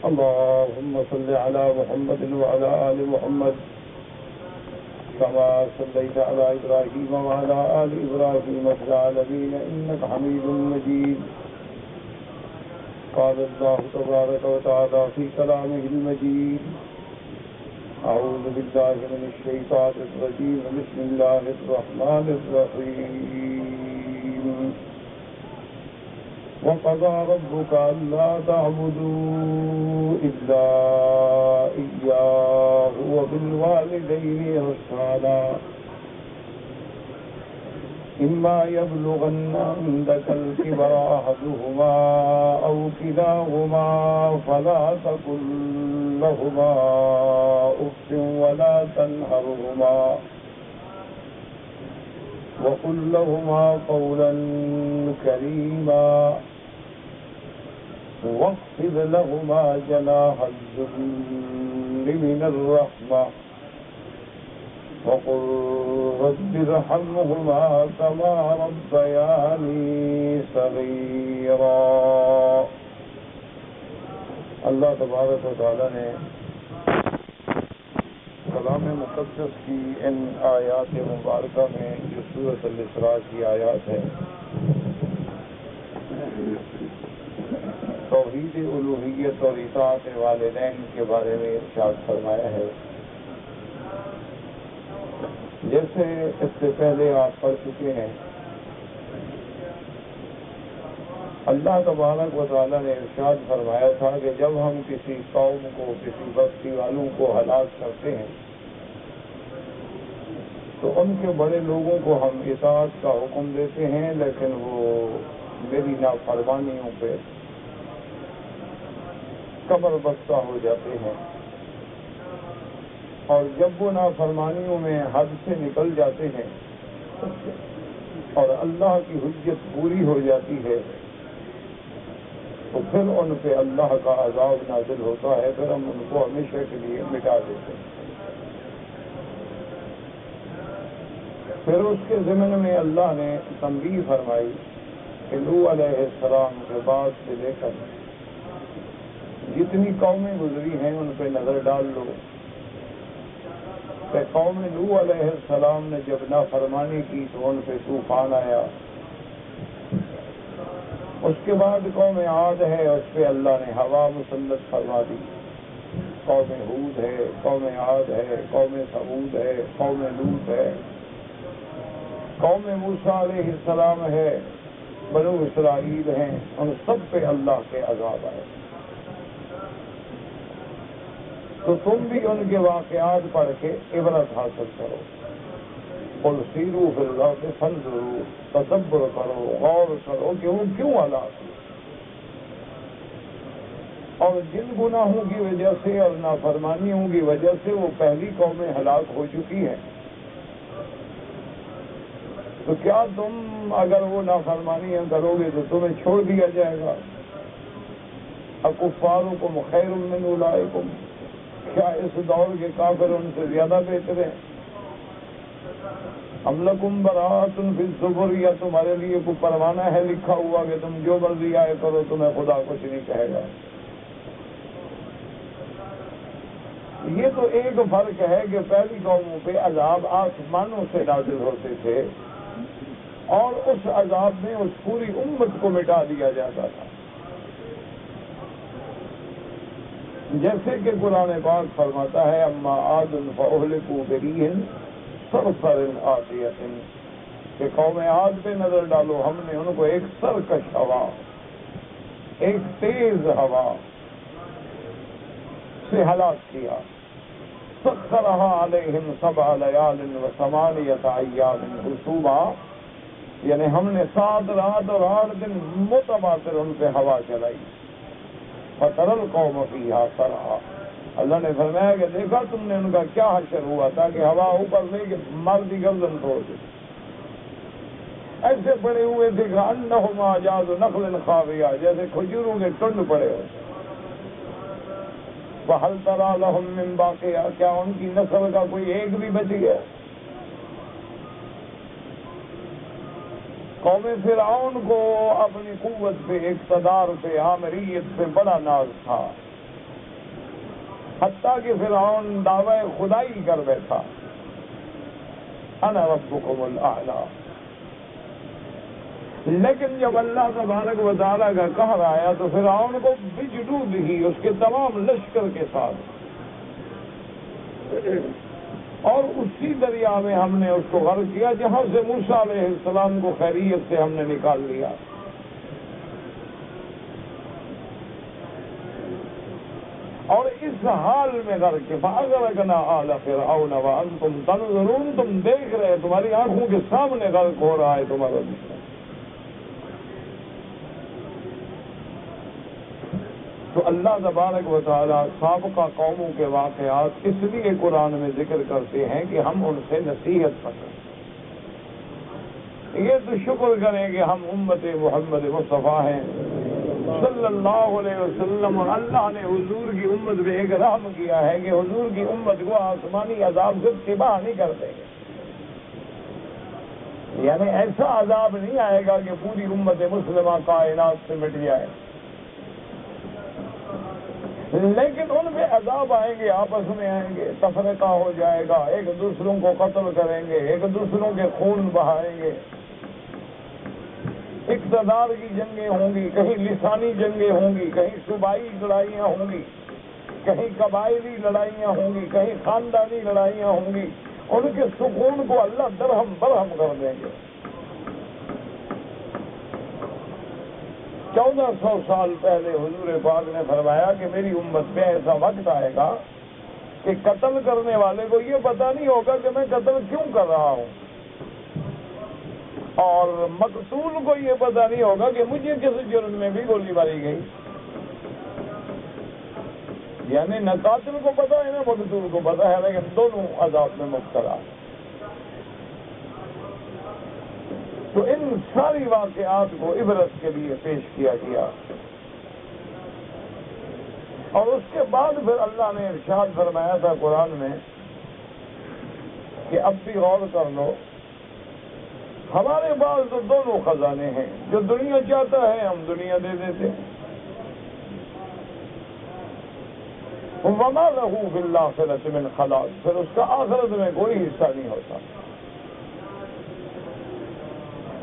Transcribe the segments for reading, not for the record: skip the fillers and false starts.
اللهم صل على محمد وعلى آل محمد كما صليت على إبراهيم وعلى آل إبراهيم في العالمين إنك حميد مجيد. قال الله تبارك وتعالى في كلامه المجيد: أعوذ بالله من الشيطان الرجيم. بسم الله الرحمن الرحيم. وقضى ربك ألا تعبدوا إلا إياه وبالوالدين إحسانا إما يبلغن عندك الكبر أحدهما أو كلاهما فلا تقل لهما أف ولا تنهرهما وقل لهما قولا كريما واخفض لهما جناح الذل من الرحمة وقل رب ارحمهما كما ربياني صغيرا. اللہ تبارک و تعالی نے کلام مقدس کی ان آیات مبارکہ میں جو سورۃ الاسراء کی آیات ہے، توحید الوہیت اور اطاعت والدین کے بارے میں ارشاد فرمایا ہے. جیسے اس سے پہلے آپ پڑھ چکے ہیں، اللہ تبارک و تعالیٰ نے ارشاد فرمایا تھا کہ جب ہم کسی قوم کو، کسی بستی والوں کو ہلاک کرتے ہیں تو ان کے بڑے لوگوں کو ہم اطاعت کا حکم دیتے ہیں، لیکن وہ میری نافرمانیوں پہ کمر بستہ ہو جاتے ہیں، اور جب وہ نافرمانیوں میں حد سے نکل جاتے ہیں اور اللہ کی حجت پوری ہو جاتی ہے تو پھر ان پہ اللہ کا عذاب نازل ہوتا ہے، پھر ہم ان کو ہمیشہ کے لیے مٹا دیتے ہیں. پھر اس کے ضمن میں اللہ نے تنبیہ فرمائی کہ نوح علیہ السلام کے بعد سے لے کر جتنی قومیں گزری ہیں ان پہ نظر ڈال لو کہ قوم نوح علیہ السلام نے جب نافرمانی کی تو ان پہ طوفان آیا. اس کے بعد قوم عاد ہے، اس پہ اللہ نے ہوا مسلط فرما دی. قوم ہود ہے، قوم عاد ہے، قوم ثمود ہے، قوم لوط ہے، قوم موسیٰ علیہ السلام ہے، بنو اسرائیل ہیں، ان سب پہ اللہ کے عذاب آئے. تو تم بھی ان کے واقعات پڑھ کے عبرت حاصل کرو. قل سیروا فی الارض فانظروا، تدبر کرو، غور کرو کہ وہ کیوں ہلاک ہوئے، اور جن گناہوں کی وجہ سے اور نافرمانیوں کی وجہ سے وہ پہلی قومیں ہلاک ہو چکی ہیں، تو کیا تم اگر وہ نافرمانیاں کرو گے تو تمہیں چھوڑ دیا جائے گا؟ اکفارکم خیر من اولئکم، کیا اس دور کے کافر ان سے زیادہ بہتر ہیں؟ ام لکم براۃ فی الزبر، یا تمہارے لیے کوئی پروانہ ہے لکھا ہوا کہ تم جو مرضی آئے کرو تمہیں خدا کچھ نہیں کہے گا؟ یہ تو ایک فرق ہے کہ پہلی قوموں پہ عذاب آسمانوں سے نازل ہوتے تھے اور اس عذاب میں اس پوری امت کو مٹا دیا جاتا تھا. جیسے کہ قرآن پاک فرماتا ہے اما عاد فاہلکوا بريح صرصر عاتیۃ، کہ قوم عاد پہ نظر ڈالو، ہم نے ان کو ایک سرکش ہوا، ایک تیز ہوا سے ہلاک کیا. سخرها علیہم 7 لیال و8 ایام حسوما، یعنی ہم نے 7 رات اور 8 دن متواتر ان پہ ہوا چلائی. فتر القوم فیہا صرعا، اللہ نے فرمایا کہ دیکھا تم نے ان کا کیا حشر ہوا تھا کہ ہوا اوپر لے کے مرد گردن توڑ دی. ایسے پڑے ہوئے تھے کہ انہم اعجاز نخل خاویہ، جیسے کھجوروں کے ٹنڈ پڑے ہوئے. وَهَلْ تَرَىٰ لَهُم مِّن بَاقِيَةٍ، کیا ان کی نسل کا کوئی ایک بھی بچ گیا؟ قوم فرعون کو اپنی قوت پہ، اقتدار پہ، آمریت پہ بڑا ناز تھا. حتیٰ کہ فرعون دعوی خدائی کر بیٹھا، انا ربکم الاعلی۔ لیکن جب اللہ تبارک و تعالیٰ کا قہر آیا تو فرعون کو بجنود ہی، اس کے تمام لشکر کے ساتھ، اور اسی دریا میں ہم نے اس کو غرق کیا جہاں سے موسیٰ علیہ السلام کو خیریت سے ہم نے نکال لیا۔ اور اس حال میں غرق کے فَأَغْرَقْنَا آلَ فِرْعَوْنَ وَأَنْتُمْ تَنْظُرُونَ، تم دیکھ رہے، تمہاری آنکھوں کے سامنے غرق ہو رہا ہے تمہارا دشمن۔ تو اللہ تبارک و تعالیٰ سابقہ قوموں کے واقعات اس لیے قرآن میں ذکر کرتے ہیں کہ ہم ان سے نصیحت پکڑیں۔ یہ تو شکر کریں کہ ہم امت محمد مصطفیٰ ہیں صلی اللہ علیہ وسلم، اور اللہ نے حضور کی امت پہ ایک رحم کیا ہے کہ حضور کی امت کو آسمانی عذاب سے تباہ نہیں کر دیں گے۔ یعنی ایسا عذاب نہیں آئے گا کہ پوری امت مسلمہ کائنات سے مٹ جائے، لیکن ان پہ عذاب آئیں گے، آپس میں آئیں گے، تفرقہ ہو جائے گا، ایک دوسروں کو قتل کریں گے، ایک دوسروں کے خون بہائیں گے، اقتدار کی جنگیں ہوں گی، کہیں لسانی جنگیں ہوں گی، کہیں صوبائی لڑائیاں ہوں گی، کہیں قبائلی لڑائیاں ہوں گی، کہیں خاندانی لڑائیاں ہوں گی، ان کے سکون کو اللہ درہم برہم کر دیں گے۔ 1400 سال پہلے حضور پاک نے فرمایا کہ میری امت میں ایسا وقت آئے گا کہ قتل کرنے والے کو یہ پتہ نہیں ہوگا کہ میں قتل کیوں کر رہا ہوں، اور مقتول کو یہ پتہ نہیں ہوگا کہ مجھے کس جرم میں بھی گولی ماری گئی۔ یعنی نہ قاتل کو پتہ ہے نہ مقتول کو پتہ ہے، لیکن دونوں عذاب میں مبتلا۔ تو ان ساری واقعات کو عبرت کے لیے پیش کیا گیا، اور اس کے بعد پھر اللہ نے ارشاد فرمایا تھا قرآن میں کہ اب بھی غور کر لو، ہمارے پاس تو دونوں خزانے ہیں، جو دنیا چاہتا ہے ہم دنیا دے دیتے ہیں، وَمَا لَهُ فِي الْآخِرَةِ مِنْ خَلَاقٍ، پھر اس کا آخرت میں کوئی حصہ نہیں ہوتا،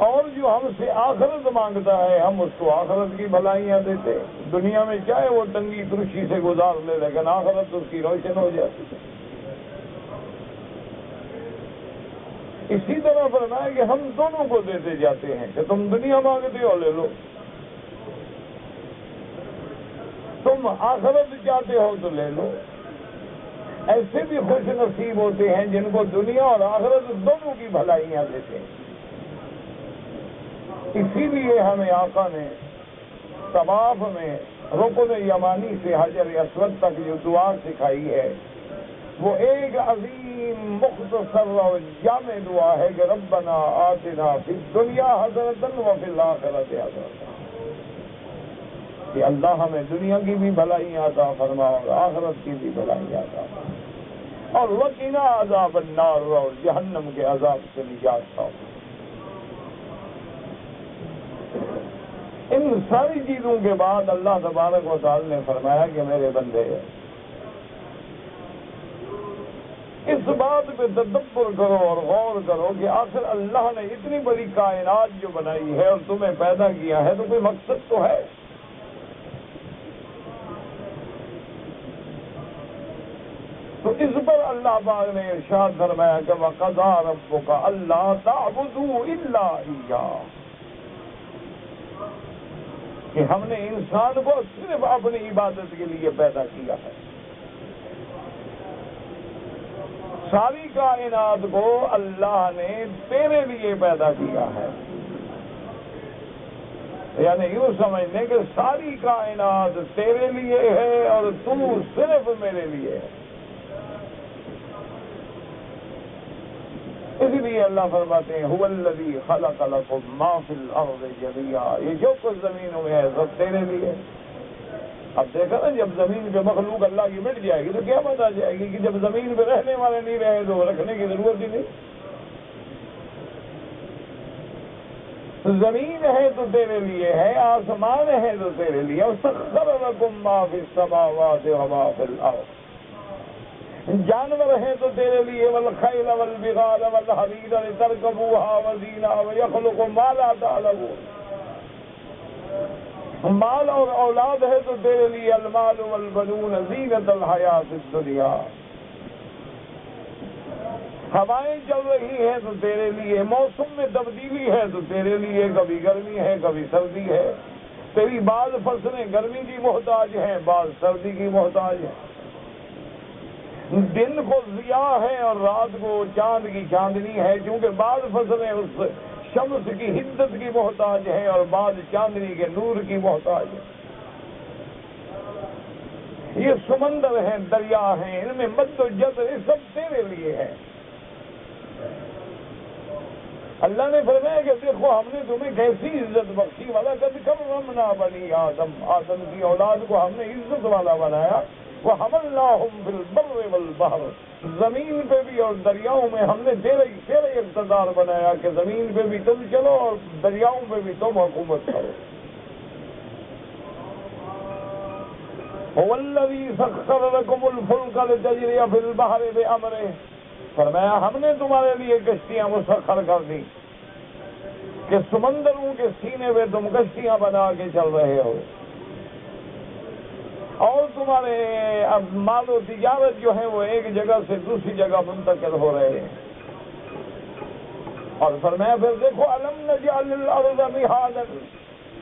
اور جو ہم سے آخرت مانگتا ہے ہم اس کو آخرت کی بھلائیاں دیتے، دنیا میں چاہے وہ تنگی ترشی سے گزار لے لیکن آخرت اس کی روشن ہو جاتی ہے۔ اسی طرح فرمایا کہ ہم دونوں کو دیتے جاتے ہیں کہ تم دنیا مانگتے ہو لے لو، تم آخرت چاہتے ہو تو لے لو۔ ایسے بھی خوش نصیب ہوتے ہیں جن کو دنیا اور آخرت دونوں کی بھلائیاں دیتے ہیں۔ اسی لیے ہمیں آقا نے طواف میں رکن یمانی سے حجر اسود تک جو دعا سکھائی ہے وہ ایک عظیم مختصر اور جامع دعا ہے کہ ربنا آتنا فی الدنیا حسنۃ وفی الآخرۃ حسنۃ، کہ اللہ ہمیں دنیا کی بھی بھلائیاں عطا فرما اور آخرت کی بھی بھلائیاں عطا فرما، اور وقنا عذاب النار، اور جہنم کے عذاب سے نجات پاؤ۔ ان ساری چیزوں کے بعد اللہ تبارک و تعالی نے فرمایا کہ میرے بندے اس بات پہ تدبر کرو اور غور کرو کہ آخر اللہ نے اتنی بڑی کائنات جو بنائی ہے اور تمہیں پیدا کیا ہے تو کوئی مقصد تو ہے۔ تو اس پر اللہ پاک نے ارشاد فرمایا کہ وَقَضَىٰ رَبُّكَ أَلَّا تَعْبُدُوا إِلَّا إِيَّاهُ، کہ ہم نے انسان کو صرف اپنی عبادت کے لیے پیدا کیا ہے، ساری کائنات کو اللہ نے تیرے لیے پیدا کیا ہے، یعنی یوں سمجھ لیں کہ ساری کائنات تیرے لیے ہے اور تو صرف میرے لیے ہے۔ اس لیے اللہ فرماتے ہیں هو الذی خلق لکم ما فی الارض جميعا، یہ جو کچھ زمینوں میں ہے سب تیرے لیے۔ اب دیکھا نا جب زمین پہ مخلوق اللہ کی مٹ جائے گی تو کیا بات آ جائے گی کہ جب زمین پہ رہنے والے نہیں رہے تو رکھنے کی ضرورت ہی نہیں۔ زمین ہے تو تیرے لیے ہے، آسمان ہے تو تیرے لیے، وَسَخَّرَ لَكُم مَّا فِي السَّمَاوَاتِ وَمَا فِي الْأَرْضِ، جانور ہیں تو تیرے لیے والخیل والبغال والحمیر لترکبوها وزینہ ویخلق ما لا تعلمون. مال اور اولاد ہے تو تیرے لیے المال والبنون زینت الحیات الدنیا. ہوائیں چل رہی ہیں تو تیرے لیے، موسم میں تبدیلی ہے تو تیرے لیے، کبھی گرمی ہے کبھی سردی ہے. تیری بعض فصلیں گرمی کی محتاج ہیں، بعض سردی کی محتاج ہیں. دن کو ضیاء ہے اور رات کو چاند کی چاندنی ہے، کیونکہ بعض فصلیں اس شمس کی حدت کی محتاج ہیں اور بعض چاندنی کے نور کی محتاج ہیں. یہ سمندر ہیں، دریا ہیں، ان میں مد و جزر، یہ سب تیرے لیے ہے. اللہ نے فرمایا کہ دیکھو ہم نے تمہیں کیسی عزت بخشی، وَلَقَدْ كَرَّمْنَا بَنِي آدم، آدم کی اولاد کو ہم نے عزت والا بنایا. وَحَمَلْنَاهُمْ فِي الْبَرِّ وَالْبَحْرِ، زمین پہ بھی اور دریاؤں میں ہم نے تیرے اقتدار بنایا کہ زمین پہ بھی تم چلو اور دریاؤں پہ بھی تم حکومت کرو. هُوَ الَّذِي سَخَّرَ لَكُمُ الْفُلْكَ لِتَجْرِيَ فِي الْبَحْرِ بِأَمْرِهِ، فرمایا ہم نے تمہارے لیے کشتیاں مسخر کر دی کہ سمندروں کے سینے پہ تم کشتیاں بنا کے چل رہے ہو، اور تمہارے اب مال و تجارت جو ہے وہ ایک جگہ سے دوسری جگہ منتقل ہو رہے ہیں. اور فرمایا پھر دیکھو أَلَمْ نَجْعَلِ الْأَرْضَ مِهَادًا،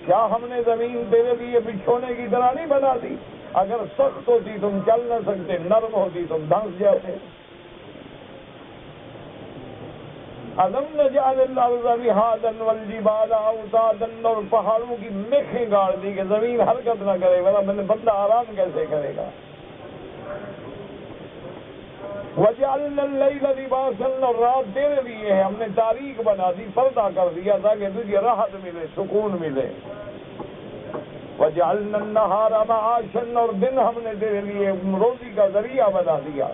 کیا ہم نے زمین تیرے لیے بچھونے کی طرح نہیں بنا دی؟ اگر سخت ہوتی تم چل نہ سکتے، نرم ہوتی تم دھنس جاتے. أَلَمْ نَجْعَلِ الْأَرْضَ مِهَادًا وَالْجِبَالَ أَوْتَادًا، اور پہاڑوں کی میخیں گاڑ دی کہ زمین حرکت نہ کرے، ورنہ بندہ آرام کیسے کرے گا. وَجَعَلْنَا اللَّيْلَ لِبَاسًا، اور رات تیرے لیے ہے، ہم نے تاریک بنا دی، پردہ کر دیا تاکہ تجھے راحت ملے، سکون ملے. وَجَعَلْنَا النَّهَارَ مَعَاشًا، اور دن ہم نے تیرے لیے روزی کا ذریعہ بنا دیا.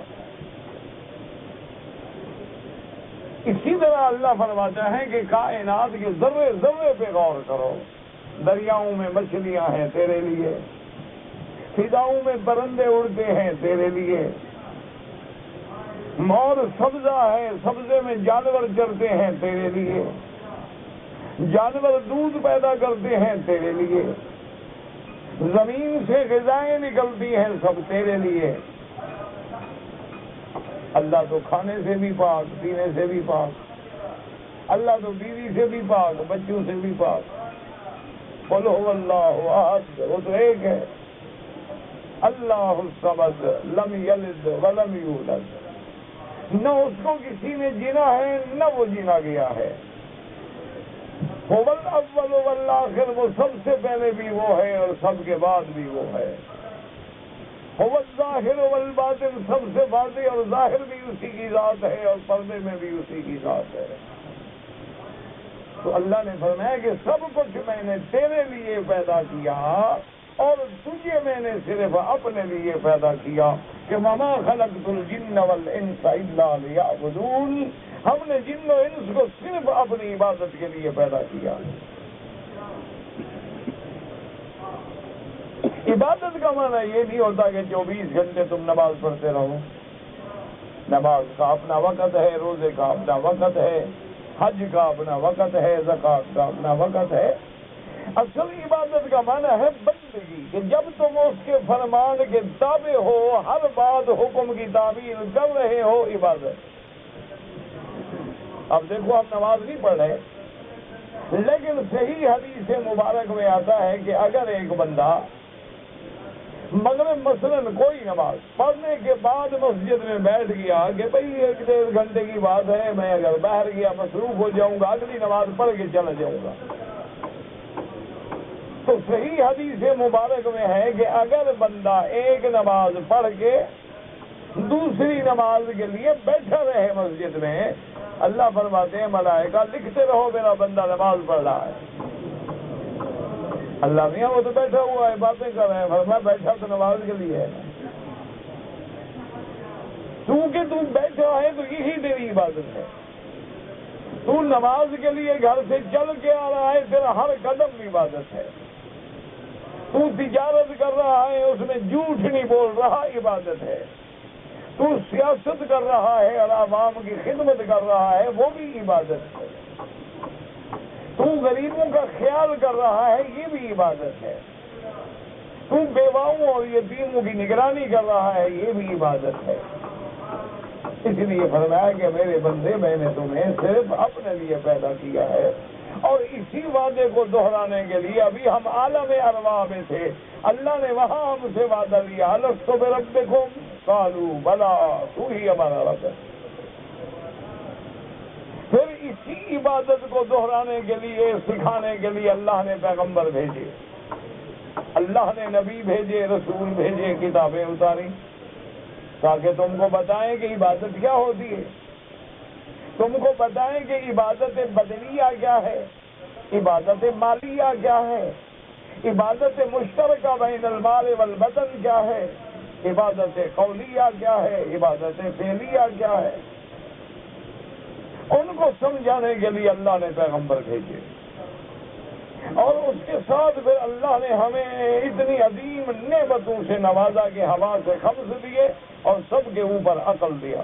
اسی طرح اللہ فرماتا ہے کہ کائنات کے ذرے ذرے پہ غور کرو. دریاؤں میں مچھلیاں ہیں تیرے لیے، فضاؤں میں پرندے اڑتے ہیں تیرے لیے، اور سبزہ ہے، سبزے میں جانور چرتے ہیں تیرے لیے، جانور دودھ پیدا کرتے ہیں تیرے لیے، زمین سے غذائیں نکلتی ہیں سب تیرے لیے. اللہ تو کھانے سے بھی پاک، پینے سے بھی پاک، اللہ تو بیوی سے بھی پاک، بچوں سے بھی پاک. قُلْ هُوَ اللَّهُ أَحَدٌ، وہ تو ایک ہے، اللہ الصمد، لم یلد ولم یولد، نہ اس کو کسی نے جینا ہے نہ وہ جینا گیا ہے. هُوَ الْأَوَّلُ وَالْآخِرُ، وہ سب سے پہلے بھی وہ ہے اور سب کے بعد بھی وہ ہے. هُوَ الظَّاهِرُ وَالْبَاطِنُ، سب سے واضح اور ظاہر بھی اسی کی ذات ہے اور پردے میں بھی اسی کی ذات ہے. تو اللہ نے فرمایا کہ سب کچھ میں نے تیرے لیے پیدا کیا اور تجھے میں نے صرف اپنے لیے پیدا کیا کہ وَمَا خَلَقْتُ الْجِنَّ وَالْإِنسَ إِلَّا لِيَعْبُدُونِ، ہم نے جن و انس کو صرف اپنی عبادت کے لیے پیدا کیا. عبادت کا معنی یہ نہیں ہوتا کہ 24 گھنٹے تم نماز پڑھتے رہو. نماز کا اپنا وقت ہے، روزے کا اپنا وقت ہے، حج کا اپنا وقت ہے، زکوٰۃ کا اپنا وقت ہے. اصل عبادت کا معنی ہے بندگی، کہ جب تم اس کے فرمان کے تابع ہو، ہر بات حکم کی تعمیل کر رہے ہو، عبادت. اب دیکھو ہم نماز نہیں پڑھ رہے، لیکن صحیح حدیث مبارک میں آتا ہے کہ اگر ایک بندہ مغرب مثلاً کوئی نماز پڑھنے کے بعد مسجد میں بیٹھ گیا کہ بھئی 1-1.5 گھنٹے کی بات ہے، میں اگر باہر گیا مصروف ہو جاؤں گا، اگلی نماز پڑھ کے چلا جاؤں گا، تو صحیح حدیث مبارک میں ہے کہ اگر بندہ ایک نماز پڑھ کے دوسری نماز کے لیے بیٹھا رہے مسجد میں، اللہ فرماتے ہیں ملائکہ لکھتے رہو میرا بندہ نماز پڑھ رہا ہے. اللہ میاں وہ تو بیٹھا ہوا ہے، باتیں کر رہے ہیں، فرمایا بیٹھا تو نماز کے لیے ہے. کیونکہ تم بیٹھا ہے تو یہی تیری عبادت ہے. تو نماز کے لیے گھر سے چل کے آ رہا ہے، تیرا ہر قدم عبادت ہے. تو تجارت کر رہا ہے، اس میں جھوٹ نہیں بول رہا، عبادت ہے. تو سیاست کر رہا ہے اور عوام کی خدمت کر رہا ہے، وہ بھی عبادت ہے۔ تو غریبوں کا خیال کر رہا ہے، یہ بھی عبادت ہے۔ تو بیواؤں اور یتیموں کی نگرانی کر رہا ہے، یہ بھی عبادت ہے۔ اس لیے فرمایا کہ میرے بندے، میں نے تمہیں صرف اپنے لیے پیدا کیا ہے، اور اسی وعدے کو دہرانے کے لیے ابھی ہم عالم ارواح میں تھے، اللہ نے وہاں ہم سے وعدہ لیا، الست بربکم قالوا بلا، تو ہی ہمارا رب ہے۔ پھر اسی عبادت کو دہرانے کے لیے، سکھانے کے لیے اللہ نے پیغمبر بھیجے، اللہ نے نبی بھیجے، رسول بھیجے، کتابیں اتاری، تاکہ تم کو بتائیں کہ عبادت کیا ہوتی ہے، تم کو بتائیں کہ عبادت بدنیہ کیا ہے، عبادت مالیہ کیا ہے، عبادت مشترکہ بین المال والبدن کیا ہے، عبادت قولیہ کیا ہے، عبادت فعلیہ کیا ہے۔ ان کو سمجھانے کے لیے اللہ نے پیغمبر بھیجے، اور اس کے ساتھ پھر اللہ نے ہمیں اتنی عظیم نعمتوں سے نوازا کہ ہوا سے خمس دیے اور سب کے اوپر عقل دیا۔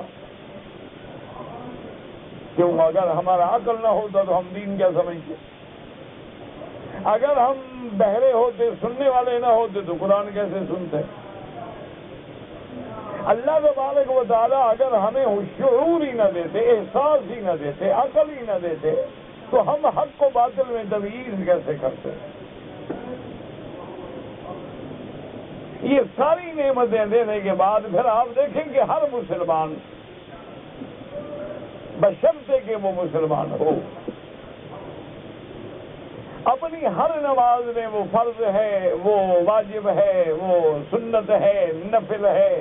کیوں؟ اگر ہمارا عقل نہ ہوتا تو ہم دین کیا سمجھتے؟ اگر ہم بہرے ہوتے، سننے والے نہ ہوتے تو قرآن کیسے سنتے؟ اللہ تبارک و تعالیٰ اگر ہمیں شعور ہی نہ دیتے، احساس ہی نہ دیتے، عقل ہی نہ دیتے، تو ہم حق کو باطل میں تمیز کیسے کرتے؟ یہ ساری نعمتیں دینے کے بعد پھر آپ دیکھیں کہ ہر مسلمان، بشرطے کہ وہ مسلمان ہو، اپنی ہر نماز میں وہ فرض ہے، وہ واجب ہے، وہ سنت ہے، نفل ہے،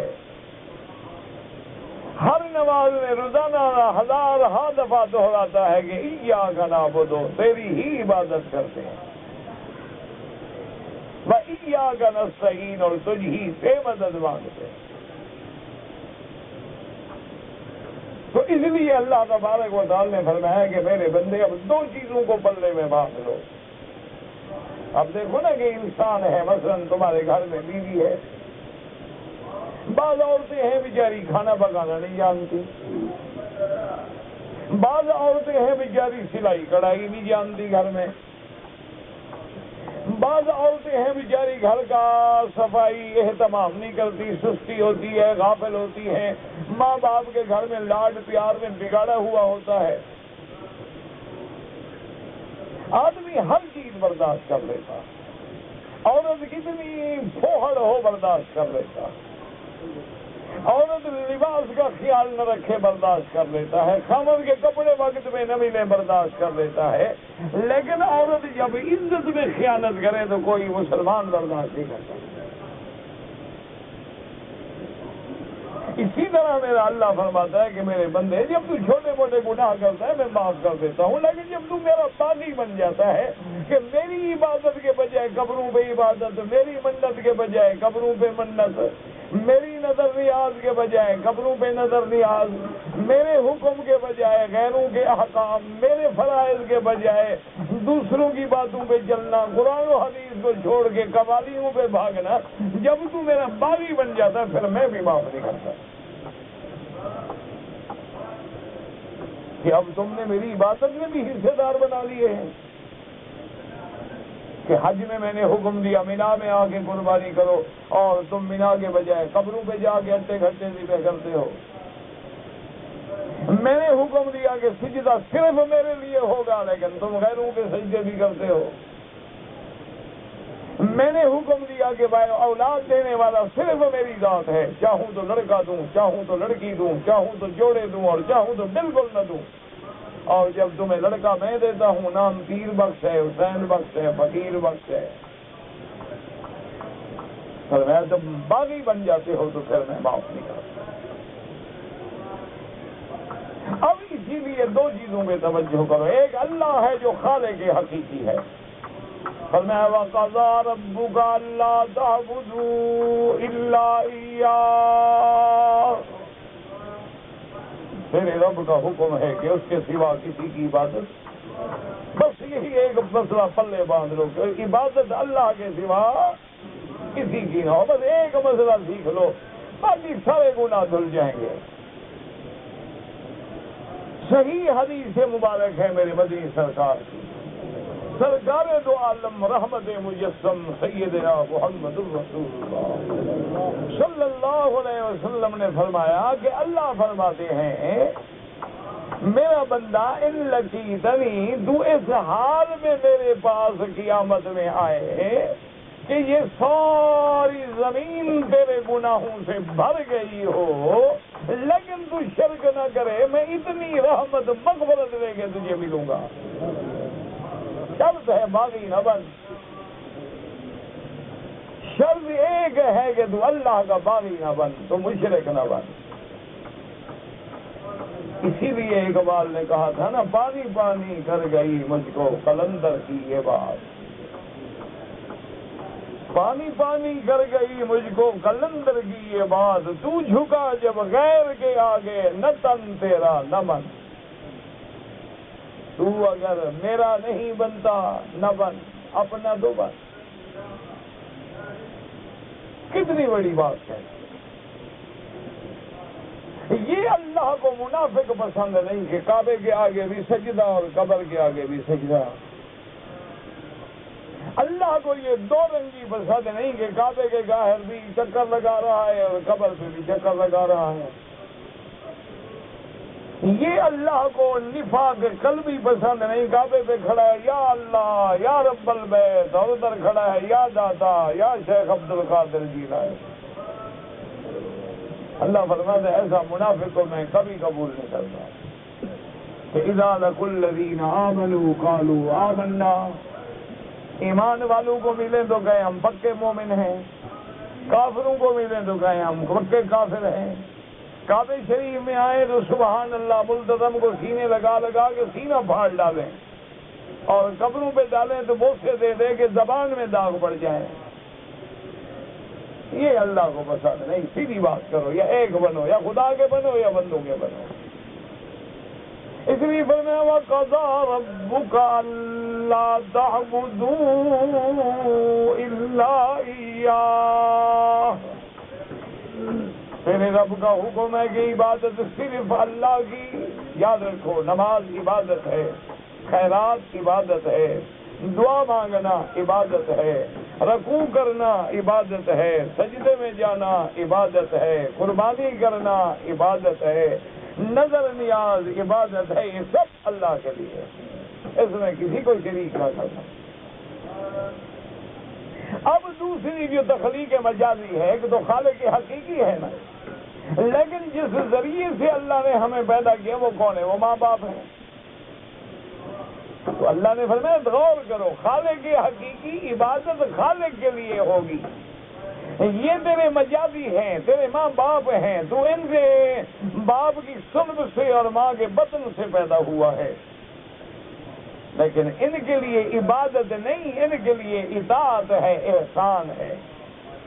ہر نماز میں روزانہ ہزارہا دفعہ دہراتا ہے کہ ایاک نعبد، تیری ہی عبادت کرتے ہیں، وَإِيَّاكَ نَسْتَعِينُ، اور تجھ ہی سے مدد مانگتے ہیں۔ تو اس لیے اللہ تبارک و تعالی نے فرمایا کہ میرے بندے اب دو چیزوں کو پلے میں باندھ لو۔ اب دیکھو نا کہ انسان ہے، مثلا تمہارے گھر میں بیوی ہے، بعض عورتیں ہیں بیچاری کھانا پکانا نہیں جانتی، بعض عورتیں ہیں بیچاری سلائی کڑھائی نہیں جانتی گھر میں، بعض عورتیں ہیں بیچاری گھر کا صفائی اہتمام نہیں کرتی، سستی ہوتی ہے، غافل ہوتی ہیں، ماں باپ کے گھر میں لاڈ پیار میں بگاڑا ہوا ہوتا ہے۔ آدمی ہر چیز برداشت کر لیتا، عورت کتنی پھوہڑ ہو برداشت کر لیتا، عورت لباس کا خیال نہ رکھے برداشت کر لیتا ہے، خامد کے کپڑے وقت میں نہ ملے برداشت کر لیتا ہے، لیکن عورت جب عزت میں خیانت کرے تو کوئی مسلمان برداشت نہیں کرتا۔ اسی طرح میرا اللہ فرماتا ہے کہ میرے بندے، جب تو چھوٹے موٹے گناہ کرتا ہے میں معاف کر دیتا ہوں، لیکن جب تو میرا باغی بن جاتا ہے کہ میری عبادت کے بجائے قبروں پہ عبادت، میری منت کے بجائے قبروں پہ منت، میری نظر نیاز کے بجائے قبروں پہ نظر نیاز، میرے حکم کے بجائے غیروں کے احکام، میرے فرائض کے بجائے دوسروں کی باتوں پہ چلنا، قرآن و حدیث کو چھوڑ کے قوالیوں پہ بھاگنا، جب تو میرا باغی بن جاتا ہے پھر میں بھی معاف نہیں کرتا۔ کہ اب تم نے میری عبادت میں بھی حصے دار بنا لیے ہیں، کہ حج میں نے حکم دیا مینا میں آ کے قربانی کرو، اور تم مینا کے بجائے قبروں پہ جا کے اٹے گھٹے ذبح کرتے ہو۔ میں نے حکم دیا کہ سجدہ صرف میرے لیے ہوگا، لیکن تم غیروں کے سجدے بھی کرتے ہو۔ میں نے حکم دیا کہ بھائی اولاد دینے والا صرف میری ذات ہے، چاہوں تو لڑکا دوں، چاہوں تو لڑکی دوں، چاہوں تو جوڑے دوں، اور چاہوں تو بالکل نہ دوں، اور جب تمہیں لڑکا میں دیتا ہوں نام پیر بخش ہے، حسین بخش ہے، فقیر بخش ہے، پھر میں جب باغی بن جاتے ہو تو پھر میں معاف نہیں کرتا۔ اب اسی لیے دو چیزوں پہ توجہ کرو، ایک اللہ ہے جو خالق حقیقی ہے، فرمایا وَقَضَىٰ رَبُّكَ أَلَّا تَعْبُدُوا إِلَّا إِيَّاهُ، تیرے رب کا حکم ہے کہ اس کے سوا کسی کی عبادت، بس یہی ایک مسئلہ پلے باندھ لو کہ عبادت اللہ کے سوا کسی کی نہ ہو، بس ایک مسئلہ سیکھ لو باقی سارے گناہ دھل جائیں گے۔ صحیح حدیث مبارک ہے میرے مدنی سرکار کی، سرکار دو عالم رحمت مجسم سیدنا محمد الرسول اللہ صلی اللہ علیہ وسلم نے فرمایا کہ اللہ فرماتے ہیں میرا بندہ ان لقیتنی تو اس حال میں میرے پاس قیامت میں آئے کہ یہ ساری زمین تیرے گناہوں سے بھر گئی ہو، لیکن تو شرک نہ کرے، میں اتنی رحمت مغفرت لے کے تجھے ملوں گا۔ شرط ہے باغی نہ بن، شرط ایک ہے کہ تو اللہ کا باغی نہ بن، تو مشرک نہ بن۔ اسی لیے اقبال نے کہا تھا نا، پانی پانی کر گئی مجھ کو قلندر کی یہ بات، پانی پانی کر گئی مجھ کو قلندر کی یہ بات، تو جھکا جب غیر کے آگے نہ تن تیرا نہ من، تو اگر میرا نہیں بنتا نہ بن، اپنا تو بن۔ کتنی بڑی بات ہے یہ۔ اللہ کو منافق پسند نہیں کہ کعبے کے آگے بھی سجدہ اور قبر کے آگے بھی سجدہ۔ اللہ کو یہ دو رنگی پسند نہیں کہ کعبے کے باہر بھی چکر لگا رہا ہے اور قبر پہ بھی چکر لگا رہا ہے۔ یہ اللہ کو نفاق قلبی پسند نہیں، کعبے پہ کھڑا ہے یا اللہ یا رب البیت، اور ادھر کھڑا ہے یا داتا یا شیخ عبد القادر جیلانی۔ اللہ فرماتا ہے ایسا منافق کو میں کبھی قبول نہیں کرتا۔ کہ اذا لقوا الذین آمنوا قالوا آمنا، ایمان والوں کو ملیں تو کہیں ہم پکے مومن ہیں، کافروں کو ملیں تو کہیں ہم پکے کافر ہیں۔ کعبہ شریف میں آئے تو سبحان اللہ ملتزم کو سینے لگا لگا کے سینہ پھاڑ ڈالیں، اور قبروں پہ ڈالیں تو بوسے دے دے کہ زبان میں داغ پڑ جائیں۔ یہ اللہ کو پسند نہیں۔ سیدھی بات کرو، یا ایک بنو، یا خدا کے بنو یا بندوں کے بنو۔ اس لیے فرمایا وَقَضَىٰ رَبُّكَ أَلَّا تَعْبُدُوا إِلَّا إِيَّاهُ، تیرے رب کا حکم ہے کہ عبادت صرف اللہ کی۔ یاد رکھو، نماز عبادت ہے، خیرات عبادت ہے، دعا مانگنا عبادت ہے، رکوع کرنا عبادت ہے، سجدے میں جانا عبادت ہے، قربانی کرنا عبادت ہے، نظر نیاز عبادت ہے، یہ سب اللہ کے لیے، اس میں کسی کو شریک نہ کرنا۔ اب دوسری جو تخلیق مجازی ہے کہ تو خالق حقیقی ہے نا، لیکن جس ذریعے سے اللہ نے ہمیں پیدا کیا وہ کون ہے؟ وہ ماں باپ ہیں۔ تو اللہ نے فرمایا غور کرو، خالق حقیقی عبادت خالق کے لیے ہوگی۔ یہ تیرے مجازی ہیں، تیرے ماں باپ ہیں، تو ان سے باپ کی سلب سے اور ماں کے بطن سے پیدا ہوا ہے، لیکن ان کے لیے عبادت نہیں، ان کے لیے اطاعت ہے، احسان ہے۔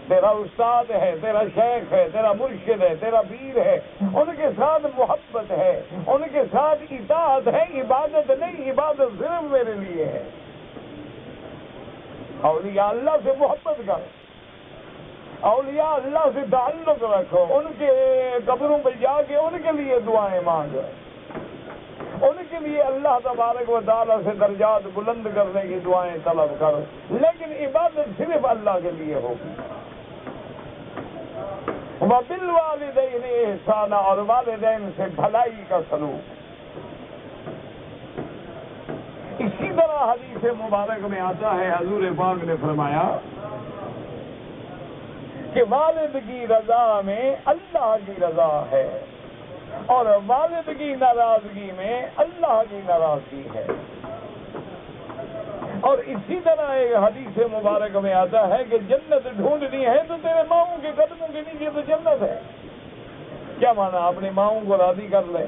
تیرا استاد ہے، تیرا شیخ ہے، تیرا مرشد ہے، تیرا پیر ہے، ان کے ساتھ محبت ہے، ان کے ساتھ اطاعت ہے، عبادت نہیں۔ عبادت صرف میرے لیے ہے۔ اولیاء اللہ سے محبت کر، اولیاء اللہ سے تعلق رکھو، ان کے قبروں پہ جا کے ان کے لیے دعائیں مانگ، ان کے لیے اللہ تبارک و تعالیٰ سے درجات بلند کرنے کی دعائیں طلب کر، لیکن عبادت صرف اللہ کے لیے ہوگی۔ وَبِالْوَالِدَيْنِ إِحْسَانًا، اور والدین سے بھلائی کا سلوک۔ اسی طرح حدیث مبارک میں آتا ہے، حضور پاک نے فرمایا کہ والد کی رضا میں اللہ کی رضا ہے، اور والد کی ناراضگی میں اللہ کی ناراضگی ہے۔ اور اسی طرح ایک حدیث مبارک میں آتا ہے کہ جنت ڈھونڈنی ہے تو تیرے ماؤں کے قدموں کے نیچے تو جنت ہے۔ کیا مانا؟ اپنی ماؤں کو راضی کر لے،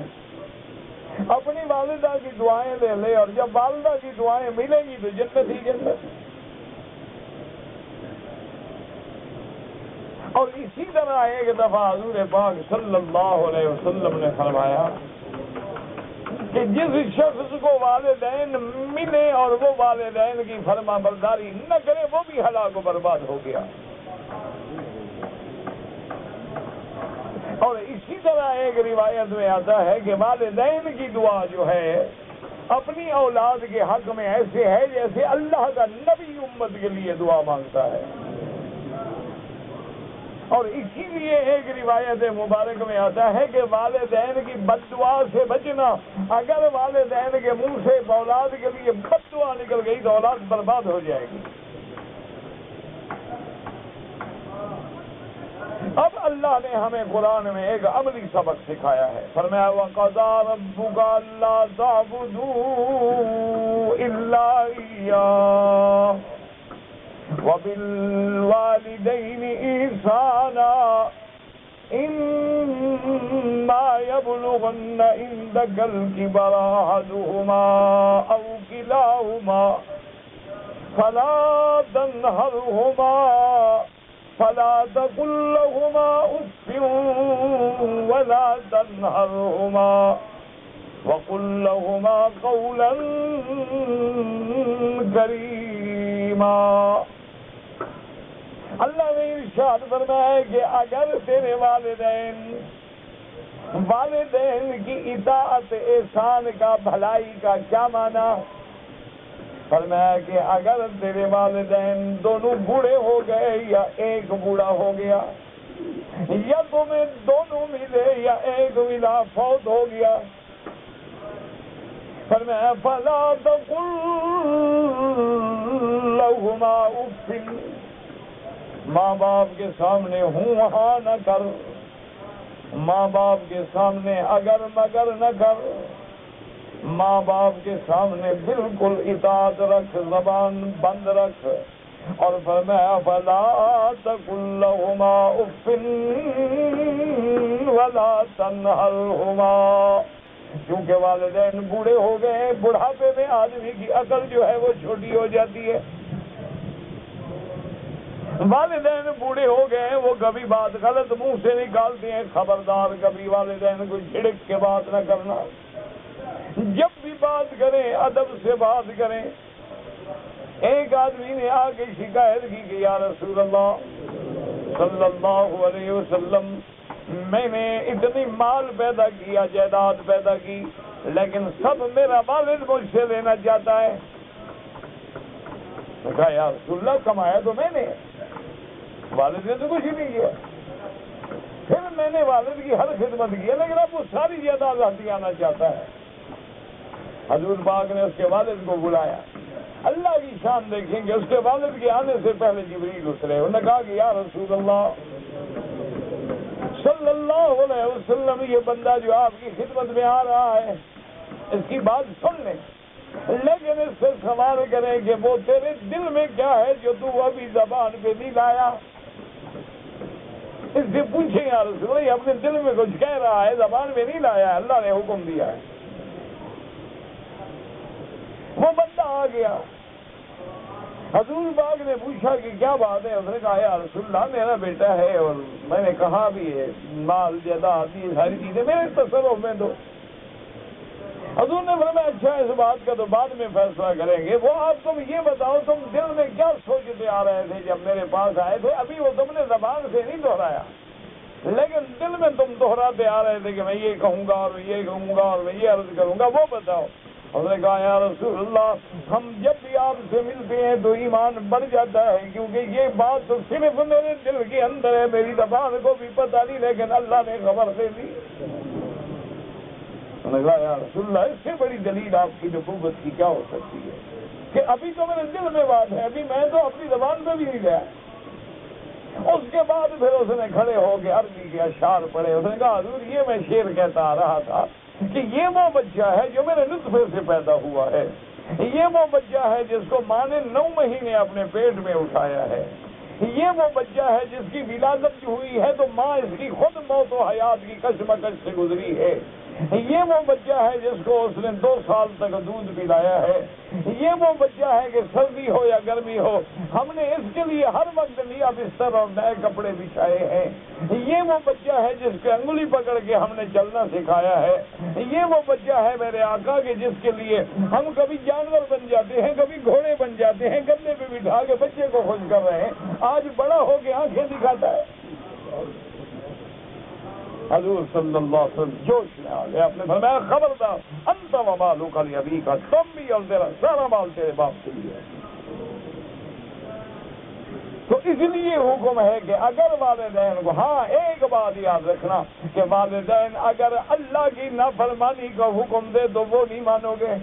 اپنی والدہ کی دعائیں لے لے، اور جب والدہ کی دعائیں ملیں گی تو جنت ہی جنت۔ اور اسی طرح ایک دفعہ حضور پاک صلی اللہ علیہ وسلم نے فرمایا کہ جس شخص کو والدین ملے اور وہ والدین کی فرما برداری نہ کرے وہ بھی ہلاک و برباد ہو گیا۔ اسی طرح ایک روایت میں آتا ہے کہ والدین کی دعا جو ہے اپنی اولاد کے حق میں ایسے ہے جیسے اللہ کا نبی امت کے لیے دعا مانگتا ہے. اور اسی لیے ایک روایت مبارک میں آتا ہے کہ والدین کی بد دعا سے بچنا. اگر والدین کے منہ سے اولاد کے لیے بد دعا نکل گئی تو اولاد برباد ہو جائے گی. اب اللہ نے ہمیں قرآن میں ایک عملی سبق سکھایا ہے. فرمایا وَقَضَىٰ رَبُّكَ أَلَّا تَعْبُدُوا إِلَّا إِيَّاهُ وَبِالْوَالِدَيْنِ إِحْسَانًا إِمَّا يَبْلُغَنَّ عِندَكَ الْكِبَرَ أَحَدُهُمَا أَوْ كِلَاهُمَا فَلَا تَنْهَرْهُمَا فَلَا تَقُل لَّهُمَا أُفٍّ وَلَا تَنْهَرْهُمَا وَقُل لَّهُمَا قَوْلًا كَرِيمًا. اللہ نے ارشاد فرمایا ہے کہ اگر تیرے والدین کی اطاعت احسان کا بھلائی کا کیا معنی؟ فرمایا کہ اگر تیرے والدین دونوں بوڑھے ہو گئے یا ایک بوڑھا ہو گیا یا تمہیں دونوں ملے یا ایک ملا فوت ہو گیا، فرمایا فلا تقل لهما اف، ماں باپ کے سامنے ہوں ہاں نہ کر، ماں باپ کے سامنے اگر مگر نہ کر، ماں باپ کے سامنے بالکل اطاعت رکھ، زبان بند رکھ. اور فرمایا فلا تقل لهما اف ولا تنهرهما، کیونکہ والدین بوڑھے ہو گئے، بڑھاپے میں آدمی کی عقل جو ہے وہ چھوٹی ہو جاتی ہے. والدین بوڑھے ہو گئے، وہ کبھی بات غلط منہ سے نکالتے ہیں. خبردار کبھی والدین کو جھڑک کے بات نہ کرنا، جب بھی بات کریں ادب سے بات کریں. ایک آدمی نے آ کے شکایت کی کہ یا رسول اللہ صلی اللہ علیہ وسلم، میں نے اتنی مال پیدا کیا، جائیداد پیدا کی، لیکن سب میرا والد مجھ سے لینا چاہتا ہے. کہا یا رسول اللہ کمایا تو میں نے، والد نے تو کچھ ہی نہیں کیا. پھر میں نے والد کی ہر خدمت کی ہے، لیکن اب وہ ساری جائیداد ہتھیانا چاہتا ہے. حضور پاک نے اس کے والد کو بلایا. اللہ کی شان دیکھیں گے، اس کے والد کے آنے سے پہلے جبریل اترے. انہوں نے کہا کہ یا رسول اللہ صلی اللہ علیہ وسلم، یہ بندہ جو آپ کی خدمت میں آ رہا ہے اس کی بات سن لیں، لیکن اس سے سوال کریں کہ وہ تیرے دل میں کیا ہے جو تو ابھی زبان پہ نہیں لایا. اس سے پوچھیں یا رسول اللہ، اپنے دل میں کچھ کہہ رہا ہے، زبان میں نہیں لایا ہے، اللہ نے حکم دیا ہے. وہ بندہ آ گیا. حضور پاک نے پوچھا کہ کیا بات ہے؟ اس نے کہا یا رسول اللہ میرا بیٹا ہے اور میں نے کہا بھی ہے مال جائیداد یہ ساری چیزیں میرے تصرف میں دو. حضور نے فرمایا اچھا اس بات کا تو بعد میں فیصلہ کریں گے. وہ آپ تم یہ بتاؤ تم دل میں کیا سوچتے آ رہے تھے جب میرے پاس آئے تھے؟ ابھی وہ تم نے زبان سے نہیں دہرایا، لیکن دل میں تم دہراتے آ رہے تھے کہ میں یہ کہوں گا اور یہ کہوں گا اور میں یہ عرض کروں گا، وہ بتاؤ. انہوں نے کہا یا رسول اللہ ہم جب بھی آپ سے ملتے ہیں تو ایمان بڑھ جاتا ہے، کیونکہ یہ بات تو صرف میرے دل کے اندر ہے، میری زبان کو بھی پتہ نہیں، لیکن اللہ نے خبر دے دی. انہوں نے کہا یا رسول اللہ اس سے بڑی دلیل آپ کی نبوت کی کیا ہو سکتی ہے کہ ابھی تو میرے دل میں بات ہے، ابھی میں تو اپنی زبان پہ بھی نہیں گیا. اس کے بعد پھر اس نے کھڑے ہو کے عربی کے اشعار پڑھے. اس نے کہا حضور یہ میں شعر کہتا آ رہا تھا کہ یہ وہ بچہ ہے جو میرے نطفے سے پیدا ہوا ہے، یہ وہ بچہ ہے جس کو ماں نے 9 مہینے اپنے پیٹ میں اٹھایا ہے، یہ وہ بچہ ہے جس کی ولادت ہوئی ہے تو ماں اس کی خود موت و حیات کی کشمکش سے گزری ہے، یہ وہ بچہ ہے جس کو اس نے 2 سال تک دودھ پلایا ہے، یہ وہ بچہ ہے کہ سردی ہو یا گرمی ہو ہم نے اس کے لیے ہر وقت لیا بستر اور نئے کپڑے بچھائے ہیں، یہ وہ بچہ ہے جس کے انگلی پکڑ کے ہم نے چلنا سکھایا ہے، یہ وہ بچہ ہے میرے آقا کے جس کے لیے ہم کبھی جانور بن جاتے ہیں، کبھی گھوڑے بن جاتے ہیں، گدے پہ بٹھا کے بچے کو خوش کر رہے ہیں، آج بڑا ہو کے آنکھیں دکھاتا ہے. حضور صلی اللہ علیہ وسلم جوش میں آ گئے، آپ نے فرمایا خبردار، انت و مالک لابیک، تم بھی اور تیرا سارا مال تیرے باپ کے لیے۔ تو اس لیے حکم ہے کہ اگر والدین کو، ہاں ایک بات یاد رکھنا کہ والدین اگر اللہ کی نافرمانی کا حکم دے تو وہ نہیں مانو گے،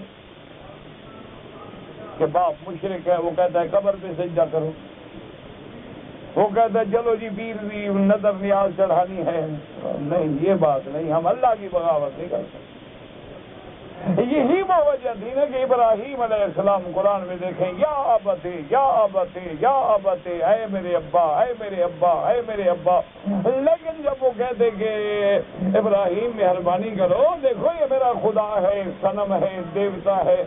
کہ باپ مشرک ہے، وہ کہتا ہے قبر پہ سجدہ کرو، وہ کہتا ہے چلو جی پیر بھی نظر نیاز چڑھانی ہے، نہیں یہ بات نہیں، ہم اللہ کی بغاوت نہیں کر سکتے۔ یہی وہ وجہ تھی نا کہ ابراہیم علیہ السلام قرآن میں دیکھیں، یا ابتی یا ابتی یا ابتی، اے میرے ابا اے میرے ابا اے میرے ابا، لیکن جب وہ کہتے کہ ابراہیم مہربانی کرو، دیکھو یہ میرا خدا ہے، صنم ہے، دیوتا ہے،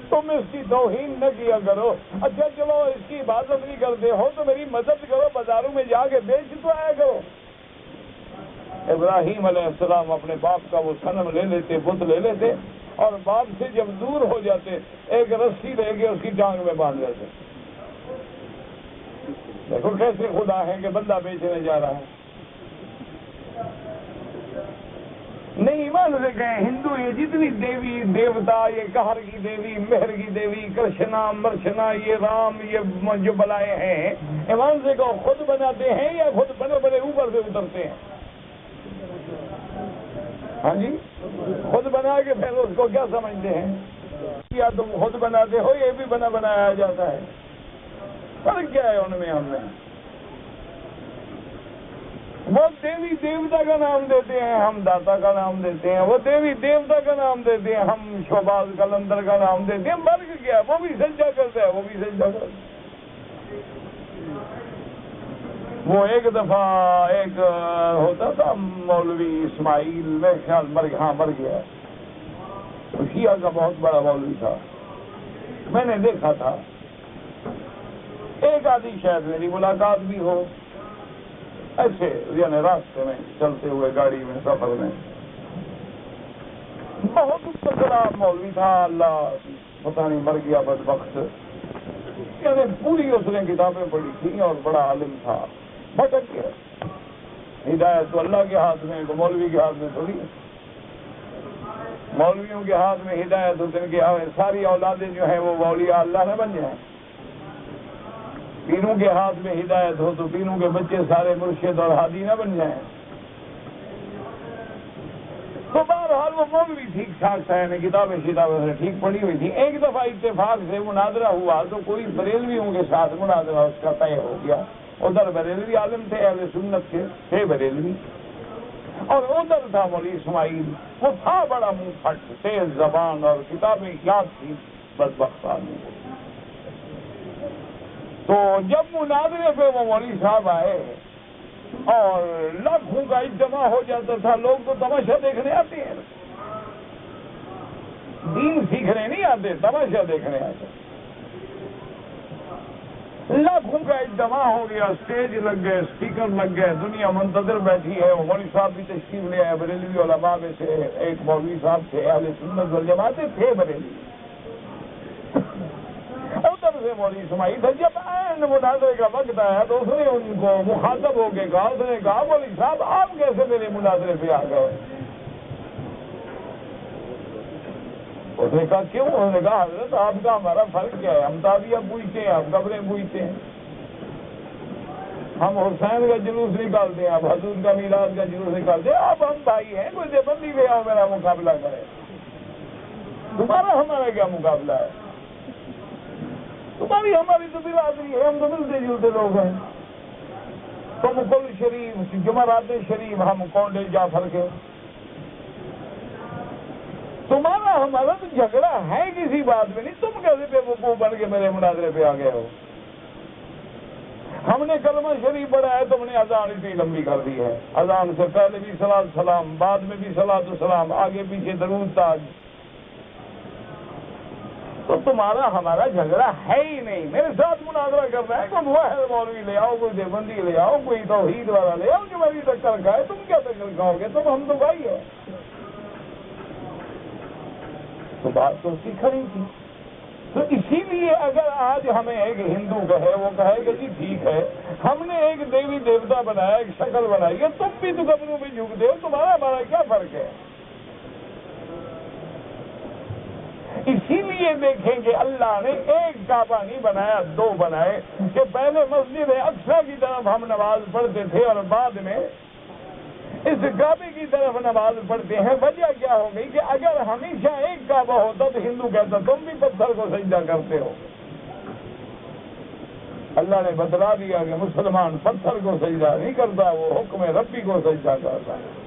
تم اس کی توہین نہ کیا کرو، اچھا چلو اس کی عبادت نہیں کرتے ہو تو میری مدد کرو، بازاروں میں جا کے بیچ تو آیا کرو۔ ابراہیم علیہ السلام اپنے باپ کا وہ صنم لے لیتے، بت لے لیتے، اور باپ سے جب دور ہو جاتے ایک رسی لے کے اس کی ٹانگ میں باندھ دیتے۔ دیکھو کیسے خدا ہے کہ بندہ بیچنے جا رہا ہے۔ نہیں ایمان سے کہیں، ہندو یہ جتنی دیوی دیوتا، یہ قہر کی دیوی، مہر کی دیوی، کرشنا مرشنا، یہ رام، یہ جو بلائے ہیں، ایمان سے کہو خود بناتے ہیں یا خود بڑے بڑے اوپر سے اترتے ہیں؟ ہاں جی، خود بنا کے پھر اس کو کیا سمجھتے ہیں؟ یا تم خود بناتے ہو، یہ بھی بنایا جاتا ہے، فرق کیا ہے ان میں ہم میں؟ وہ دیوی دیوتا کا نام دیتے ہیں، ہم داتا کا نام دیتے ہیں، وہ دیوی دیوتا کا نام دیتے ہیں، ہم شوباز کلندر کا نام دیتے ہیں، فرق کیا ہے؟ وہ بھی سجدہ کرتا ہے، وہ بھی سجدہ کرتا ہے۔ وہ ایک دفعہ ایک ہوتا تھا مولوی اسماعیل، میں خیال مر گیا، شیعہ کا بہت بڑا مولوی تھا، میں نے دیکھا تھا، ایک آدھی شاید میری ملاقات بھی ہو، ایسے یعنی راستے میں چلتے ہوئے گاڑی میں سفر میں، بہت تگڑا مولوی تھا، اللہ پتہ نہیں مر گیا بدبخت، یعنی پوری اس نے کتابیں پڑھی تھیں اور بڑا عالم تھا، بھٹک گیا۔ ہدایت تو اللہ کے ہاتھ میں، مولوی کے ہاتھ میں تھوڑی، مولویوں کے ہاتھ میں ہدایت ہوتے ہیں کہ ساری اولادیں جو ہیں وہ اولیاء اللہ نہ بن جائیں، تینوں کے ہاتھ میں ہدایت ہو تو تینوں کے بچے سارے مرشد اور ہادی نہ بن جائیں۔ تو بہرحال وہ مولوی ٹھیک ٹھاک تھا، یعنی کتابیں سے ٹھیک پڑھی ہوئی تھی۔ ایک دفعہ اتفاق سے مناظرہ ہوا تو کوئی بریلویوں کے ساتھ مناظرہ اس کا طے ہو گیا، ادھر بریلوی عالم تھے، اہل سنت کے تھے بریلوی، اور ادھر تھا مولوی اسماعیل، وہ تھا بڑا منہ پھٹ، تیز زبان، اور کتابیں یاد تھی، بدبخت آدمی۔ تو جب مناظرے پہ وہ مولوی صاحب آئے اور لاکھوں کا اجتماع ہو جاتا تھا، لوگ تو تماشا دیکھنے آتے ہیں، دین سیکھنے نہیں آتے، تماشا دیکھنے آتے۔ لاکھوں کا اجتماع ہو گیا، اسٹیج لگ گئے، اسپیکر لگ گئے، دنیا منتظر بیٹھی ہے، وہ مولوی صاحب بھی تشریف لے آئے، بریلوی علماء میں سے ایک مولوی صاحب تھے، اہل سنت والجماعت تھے بریلوی، ادھر سے مولوی اسماعیل تھا۔ جب عین مناظرے کا وقت آیا تو اس نے ان کو مخاطب ہو کے کہا، اس نے کہا مولوی صاحب آپ کیسے میرے مناظرے پہ آ گئے؟ اس نے کہا کیوں؟ انہوں نے کہا حضرت آپ کا ہمارا فرق کیا ہے؟ ہم تعبیہ پوچھتے ہیں، آپ قبریں پوچھتے ہیں، ہم حسین کا جلوس نکالتے ہیں، آپ حضور کا میلاد کا جلوس نکالتے ہیں، آپ ہم بھائی ہیں، کوئی دیوبندی لے آؤ میرا مقابلہ کرے، تمہارا ہمارا کیا مقابلہ ہے؟ تمہاری ہماری تو برادری ہے، ہم تو ملتے جلتے لوگ ہیں، تم کل شریف جمعرات شریف، ہم کونڈے جعفر کے، تمہارا ہمارا تو جھگڑا ہے کسی بات میں نہیں، تم کیسے بے وقوف بن کے میرے مناظرے پہ آ گئے ہو؟ ہم نے کلمہ شریف پڑھا ہے، تم نے اذان اتنی لمبی کر دی ہے، اذان سے پہلے بھی صلاۃ سلام، بعد میں بھی صلاۃ سلام، آگے پیچھے درود تاج، تو تمہارا ہمارا جھگڑا ہے ہی نہیں، میرے ساتھ مناظرہ کرنا ہے، کوئی واحد مولوی لے آؤ، کوئی دیوبندی لے آؤ، کوئی توحید والا لے آؤ جو میری ٹکر کھائے، تم کیا ٹکر کھاؤ گے؟ تم ہم تو بھائی ہے۔ تو بات تو اس کی کھڑی تھی، تو اسی لیے اگر آج ہمیں ایک ہندو کہے، وہ کہے کہ جی ٹھیک ہے ہم نے ایک دیوی دیوتا بنایا، ایک شکل بنائی ہے، تم بھی تو قبروں میں جھکتے ہو، تمہارا ہمارا کیا فرق ہے؟ اسی لیے دیکھیں کہ اللہ نے ایک کعبہ نہیں بنایا، دو بنائے، کہ پہلے مسجد اقصی کی طرف ہم نماز پڑھتے تھے اور بعد میں اس کعبے کی طرف نماز پڑھتے ہیں۔ وجہ کیا ہو گئی کہ اگر ہمیشہ ایک کعبہ ہوتا تو ہندو کہتا تم بھی پتھر کو سجدہ کرتے ہو۔ اللہ نے بتلا دیا کہ مسلمان پتھر کو سجدہ نہیں کرتا، وہ حکم ربی کو سجدہ کرتا ہے۔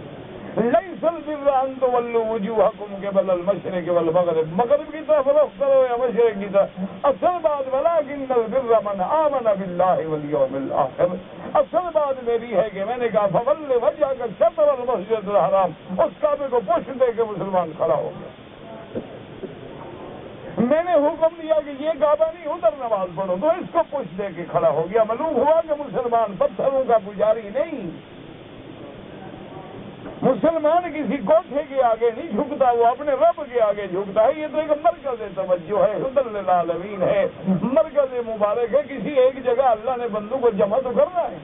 لیس البر ان تولوا وجوہکم قبل المشرق والمغرب، مغرب کی طرف رخ کرو یا مشرق کی طرف، اصل بات ولکن البر من آمن باللہ والیوم الآخر، اصل بات میری ہے کہ میں نے کہا فول وجہک شطر المسجد الحرام، اس کعبے کو پشت دے کے مسلمان کھڑا ہو گیا۔ میں نے حکم دیا کہ یہ کعبہ نہیں ادھر نماز پڑھو، تو اس کو پشت دے کے کھڑا ہو گیا۔ معلوم ہوا کہ مسلمان پتھروں کا پجاری نہیں، مسلمان کسی کوٹھے کے آگے نہیں جھکتا، وہ اپنے رب کے آگے جھکتا ہے۔ یہ تو ایک مرکز توجہ ہے، ہدی للعالمین ہے، مرکز مبارک ہے۔ کسی ایک جگہ اللہ نے بندوں کو جمع تو کرنا ہے،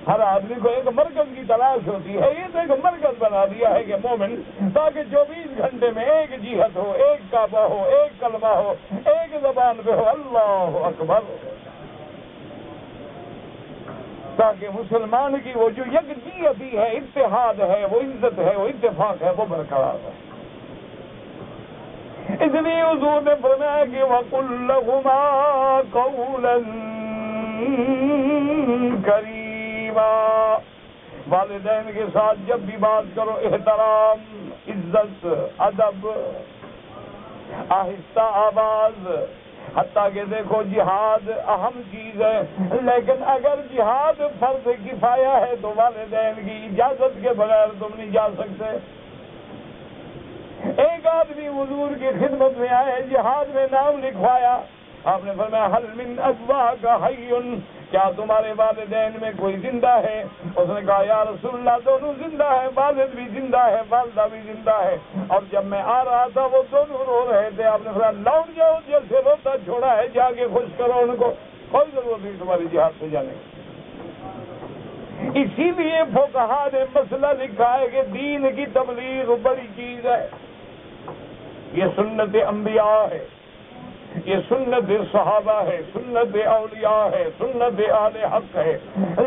ہر آدمی کو ایک مرکز کی تلاش ہوتی ہے۔ یہ تو ایک مرکز بنا دیا ہے کہ مومن تاکہ 24 گھنٹے میں ایک جہت ہو، ایک کعبہ ہو، ایک کلمہ ہو، ایک زبان پہ ہو اللہ اکبر، تاکہ مسلمان کی وہ جو یکجہتی ہے، اتحاد ہے، وہ عزت ہے، وہ اتفاق ہے، وہ برقرار ہے۔ اس لیے حضور نے فرمایا کہ وَقُلْ لَهُمَا قَوْلًا كَرِيمًا، والدین کے ساتھ جب بھی بات کرو احترام، عزت، ادب، آہستہ آواز، حتیٰ کہ دیکھو جہاد اہم چیز ہے، لیکن اگر جہاد فرض کفایہ ہے تو والدین کی اجازت کے بغیر تم نہیں جا سکتے۔ ایک آدمی حضور کی خدمت میں آئے، جہاد میں نام لکھوایا، آپ نے فرمایا حل من ابواک حی، کیا تمہارے والدین میں کوئی زندہ ہے؟ اس نے کہا یا رسول اللہ دونوں زندہ ہے، والد بھی زندہ ہے، والدہ بھی زندہ ہے، اور جب میں آ رہا تھا وہ دونوں رو رہے تھے۔ آپ نے فرمایا لوٹ جاؤ، جیسے روتا چھوڑا ہے جا کے خوش کرو ان کو، کوئی ضرورت نہیں تمہاری جہاد پہ جانے کی۔ اسی لیے فقہا نے مسئلہ لکھا ہے کہ دین کی تبلیغ بڑی چیز ہے، یہ سنت انبیاء ہے، یہ سنت صحابہ ہے، سنت اولیاء ہے، سنت اہل حق ہے،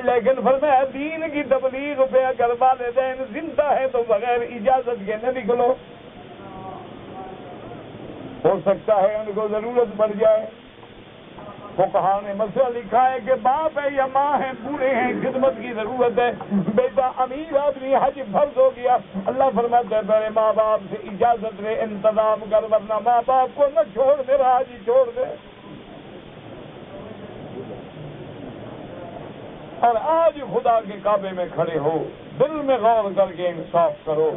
لیکن فرمایا دین کی تبلیغ پہ اگر والدین زندہ ہے تو بغیر اجازت کے نہ نکلو، ہو سکتا ہے ان کو ضرورت پڑ جائے۔ فقہا نے مسئلہ لکھا ہے کہ باپ ہے یا ماں ہے، بوڑھے ہیں، خدمت کی ضرورت ہے، بیٹا امیر آدمی حج فرض ہو گیا، اللہ فرماتا ہے پہلے ماں باپ سے اجازت لے، انتظام کر، ورنہ ماں باپ کو نہ چھوڑ دے، حج چھوڑ دے۔ اور آج خدا کے کعبے میں کھڑے ہو، دل میں غور کر کے انصاف کرو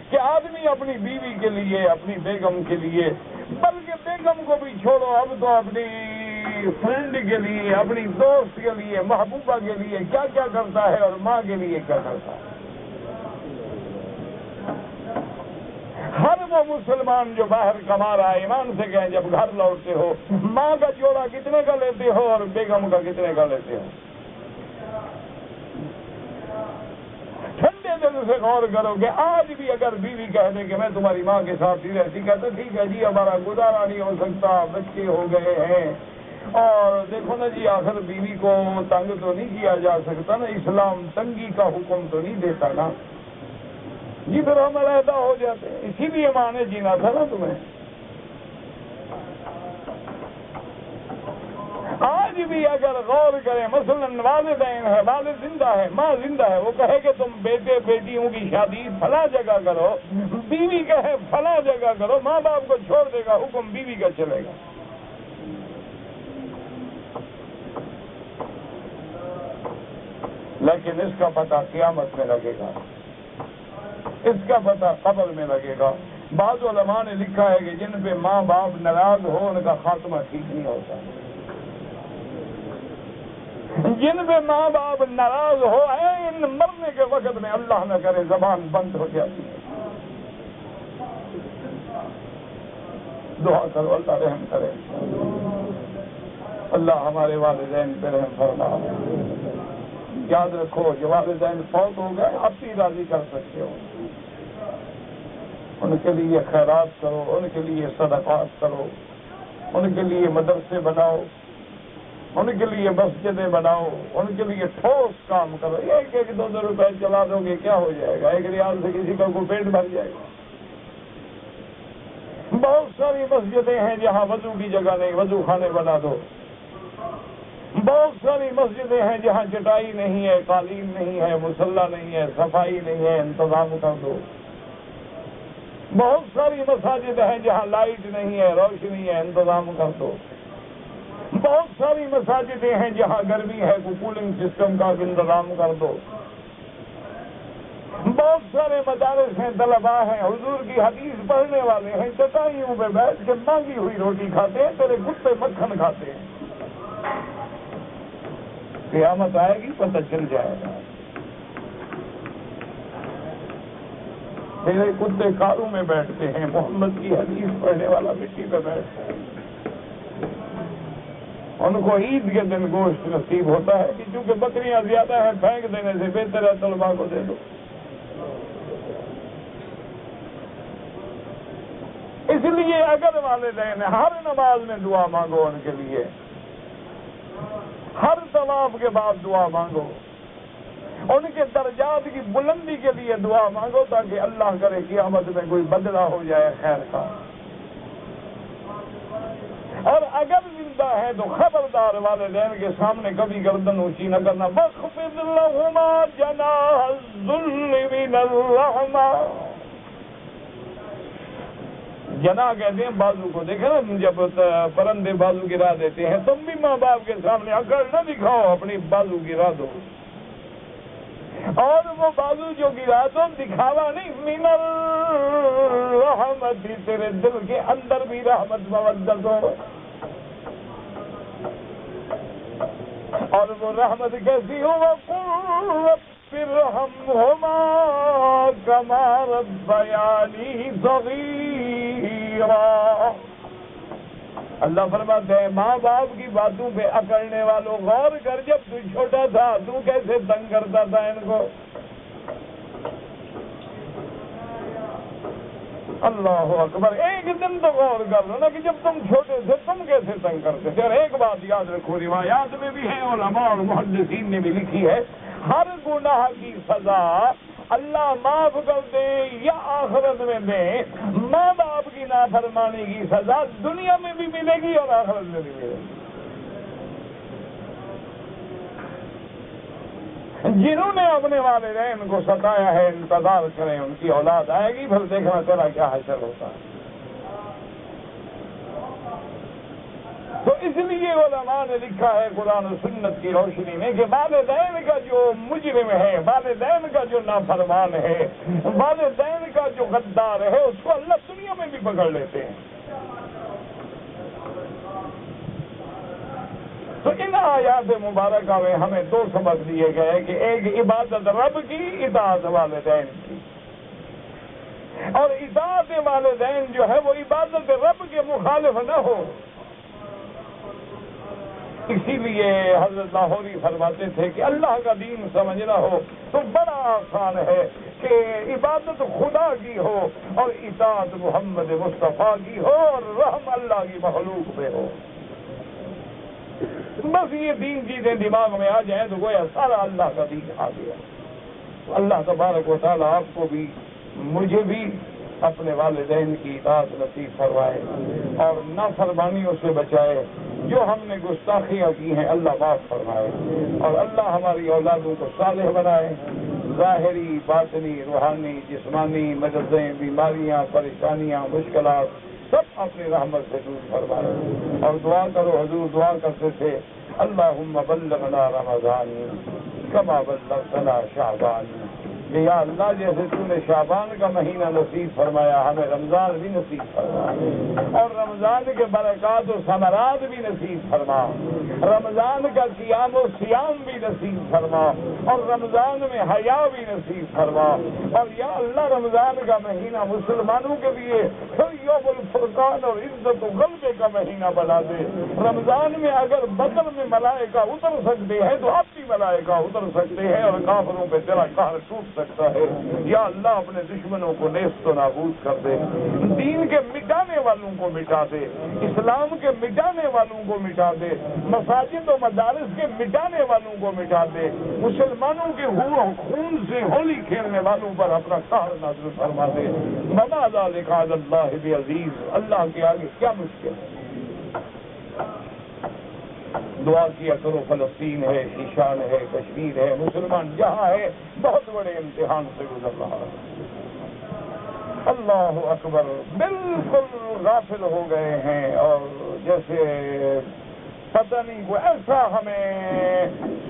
کہ آدمی اپنی بیوی کے لیے، اپنی بیگم کے لیے، بلکہ بیگم کو بھی چھوڑو، اب تو اپنی فرینڈ کے لیے، اپنی دوست کے لیے، محبوبہ کے لیے کیا کیا کرتا ہے، اور ماں کے لیے کیا کرتا ہے۔ ہر وہ مسلمان جو باہر کما رہا ہے، ایمان سے کہیں جب گھر لوٹتے ہو ماں کا جوڑا کتنے کا لیتے ہو اور بیگم کا کتنے کا لیتے ہو؟ ٹھنڈے دل سے غور کرو کہ آج بھی اگر بیوی کہہ دے کہ میں تمہاری ماں کے ساتھ ہی رہتی، کہتے ٹھیک ہے جی ہمارا گزارا نہیں ہو سکتا، بچے ہو گئے ہیں، اور دیکھو نا جی آخر بیوی کو تنگ تو نہیں کیا جا سکتا نا، اسلام تنگی کا حکم تو نہیں دیتا نا جی، پھر ہم علیحدہ ہو جاتے ہیں۔ اسی لیے ماں نے جینا تھا نا تمہیں۔ آج بھی اگر غور کریں، مثلا والدین ہے، والد زندہ ہے، ماں زندہ ہے، وہ کہے کہ تم بیٹے بیٹیوں کی شادی فلاں جگہ کرو، بیوی کہے فلاں جگہ کرو، ماں باپ کو چھوڑ دے گا، حکم بیوی کا چلے گا۔ لیکن اس کا پتہ قیامت میں لگے گا، اس کا پتہ قبر میں لگے گا۔ بعض علماء نے لکھا ہے کہ جن پہ ماں باپ ناراض ہو ان کا خاتمہ ٹھیک نہیں ہوتا، جن پہ ماں باپ ناراض ہو ان مرنے کے وقت میں اللہ نہ کرے زبان بند ہو جاتی ہے۔ دعا کرو اللہ رحم کرے، اللہ ہمارے والدین پہ رحم فرما۔ یاد رکھو جو والدین فوت ہو گئے اب بھی راضی کر سکتے ہو، ان کے لیے خیرات کرو، ان کے لیے صدقات کرو، ان کے لیے مدرسے بناؤ، ان کے لیے مسجدیں بناؤ، ان کے لیے ٹھوس کام کرو۔ ایک ایک 2 روپے چلا دو گے کیا ہو جائے گا؟ 1 ریال سے کسی کا کوئی پیٹ بھر جائے گا؟ بہت ساری مسجدیں ہیں جہاں وضو کی جگہ نہیں، وضو خانے بنا دو۔ بہت ساری مسجدیں ہیں جہاں چٹائی نہیں ہے، قالین نہیں ہے، مصلی نہیں ہے، صفائی نہیں ہے، انتظام کر دو۔ بہت ساری مساجد ہیں جہاں لائٹ نہیں ہے، روشنی ہے، انتظام کر دو۔ بہت ساری مساجدیں ہیں جہاں گرمی ہے، کولنگ سسٹم کا انتظام کر دو۔ بہت سارے مدارس ہیں، طلباء ہیں، حضور کی حدیث پڑھنے والے ہیں، چٹائیوں پہ بیٹھ کے مانگی ہوئی روٹی کھاتے ہیں، تیرے کتے مکھن کھاتے ہیں۔ قیامت آئے گی پتہ چل جائے گا، میرے کتے کاروں میں بیٹھتے ہیں، محمد کی حدیث پڑھنے والا مٹی پہ بیٹھتا ہے۔ ان کو عید کے دن گوشت نصیب ہوتا ہے کہ چونکہ بکریاں زیادہ ہیں پھینک دینے سے بہتر ہے طلباء کو دے دو۔ اس لیے اگر والدین ہر نماز میں دعا مانگو، ان کے لیے ہر طواف کے بعد دعا مانگو، ان کے درجات کی بلندی کے لیے دعا مانگو تاکہ اللہ کرے قیامت میں کوئی بدلہ ہو جائے خیر کا۔ اور اگر زندہ ہے تو خبردار والدین کے سامنے کبھی گردن اونچی نہ کرنا۔ وَاخْفِضْ لَهُمَا جَنَاحَ الذُّلِّ مِنَ الرَّحْمَةِ۔ جناح کہتے ہیں بازو کو، دیکھیں نا جب پرندے بازو گرا دیتے ہیں، تم بھی ماں باپ کے سامنے اکڑ نہ دکھاؤ، اپنی بازو گرا دو، اور وہ بازو جو گرا دو دکھاوا نہیں، من الرحمت، تیرے دل کے اندر بھی رحمت مودت ہو۔ اور وہ رحمت کیسی ہو؟ وَقُلْ رَبِّ ارْحَمْهُمَا كَمَا رَبَّيَانِي صَغِيرًا۔ اللہ فرماتے ہیں ماں باپ کی باتوں پہ اکڑنے والوں غور کر، جب تو چھوٹا تھا تو کیسے تنگ کرتا تھا ان کو۔ اللہ اکبر، ایک دن تو غور کر لو نا کہ جب تم چھوٹے تھے تم کیسے تنگ کرتے تھے۔ اور ایک بات یاد رکھو، روایات میں بھی ہے، علماء اور محدثین نے بھی لکھی ہے، ہر گناہ کی سزا اللہ معاف کر دے یا آخرت میں دے، ماں باپ کی نافرمانی کی سزا دنیا میں بھی ملے گی اور آخرت میں بھی ملے گی۔ جنہوں نے اپنے والدین کو ستایا ہے انتظار کریں، ان کی اولاد آئے گی، پھر دیکھنا چلا کیا حشر ہوتا ہے۔ تو اس لیے علماء نے لکھا ہے قرآن و سنت کی روشنی میں کہ والدین کا جو مجرم ہے، والدین کا جو نافرمان ہے، والدین کا جو غدار ہے، اس کو اللہ دنیا میں بھی پکڑ لیتے ہیں۔ تو ان آیات مبارکہ میں ہمیں 2 سبق دیے گئے کہ ایک عبادت رب کی، اطاعت والدین کی، اور اطاعت والدین جو ہے وہ عبادت رب کے مخالف نہ ہو۔ اسی لیے حضرت لاہوری فرماتے تھے کہ اللہ کا دین سمجھنا ہو تو بڑا آسان ہے کہ عبادت خدا کی ہو اور اطاعت محمد مصطفیٰ کی ہو اور رحم اللہ کی مخلوق پہ ہو۔ بس یہ 3 چیزیں دماغ میں آ جائیں تو گویا سارا اللہ کا دین آ گیا۔ اللہ تبارک و تعالیٰ آپ کو بھی مجھے بھی اپنے والدین کی اطاعت نصیب فرمائے اور نافرمانیوں سے بچائے، جو ہم نے گستاخیاں کی ہیں اللہ معاف فرمائے، اور اللہ ہماری اولادوں کو صالح بنائے، ظاہری باطنی روحانی جسمانی مرضیں بیماریاں پریشانیاں مشکلات سب اپنی رحمت سے دور فرمائے۔ اور دعا کرو، حضور دعا کرتے تھے اللہم بلغنا رمضان کما بلغتنا شعبان کہ یا اللہ جیسے تو نے شعبان کا مہینہ نصیب فرمایا ہمیں رمضان بھی نصیب فرما، اور رمضان کے برکات و ثمرات بھی نصیب فرما، رمضان کا قیام و صیام بھی نصیب فرما، اور رمضان میں حیا بھی نصیب فرما، اور یا اللہ رمضان کا مہینہ مسلمانوں کے لیے یوم الفرقان اور عزت و غلبے کا مہینہ بنا دے۔ رمضان میں اگر بدر میں ملائکہ اتر سکتے ہیں تو اب بھی ملائکہ اتر سکتے ہیں اور کافروں پہ تیرا قہر ٹوٹ سکتا ہے۔ یا اللہ اپنے دشمنوں کو نیست و نابود کر دے، دین کے مٹانے والوں کو مٹا دے، اسلام کے مٹانے والوں کو مٹا دے، مساجد و مدارس کے مٹانے والوں کو مٹا دے، مسلمانوں کے خون سے ہولی کھیلنے والوں پر اپنا قہر نازل فرما دے۔ وما ذلک علی اللہ بعزیز، اللہ کے آگے کیا مشکل ہے۔ دعا کیا کرو، فلسطین ہے، شیشان ہے، کشمیر ہے، مسلمان جہاں ہے بہت بڑے امتحان سے گزر رہا ہے۔ اللہ اکبر، بالکل غافل ہو گئے ہیں، اور جیسے پتہ نہیں کوئی ایسا ہمیں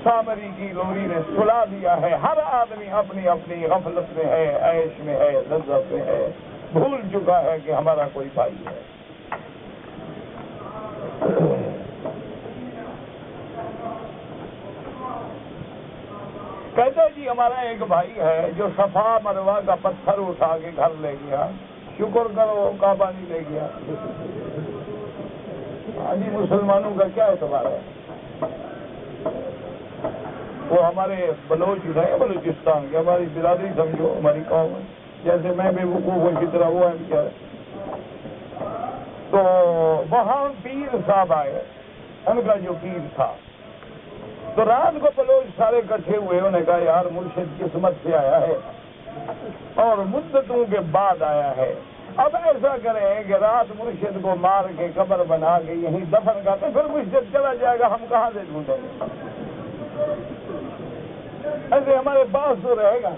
سامری کی لوری نے سلا دیا ہے، ہر آدمی اپنی اپنی غفلت میں ہے، عیش میں ہے، لذت میں ہے، بھول چکا ہے کہ ہمارا کوئی بھائی ہے۔ کہتے جی ہمارا ایک بھائی ہے جو صفا مروہ کا پتھر اٹھا کے گھر لے گیا، شکر کرو کعبہ نہیں لے گیا۔ ہاں جی، مسلمانوں کا کیا اعتبار ہے؟ وہ ہمارے بلوچ ہیں، بلوچستان کے، ہماری برادری سمجھو، ہماری قوم، جیسے میں بے وقوف اسی طرح وہ ہے کیا۔ تو وہاں پیر صاحب آئے، ان کا جو پیر تھا، تو رات کو بلوچ سارے اکٹھے ہوئے، انہوں نے کہا یار مرشد قسمت سے آیا ہے اور مدتوں کے بعد آیا ہے، اب ایسا کریں کہ رات مرشد کو مار کے قبر بنا کے یہیں دفن کر، تو پھر مرشد چلا جائے گا، ہم کہاں سے ڈھونڈیں گے؟ ایسے ہمارے پاس تو رہے گا۔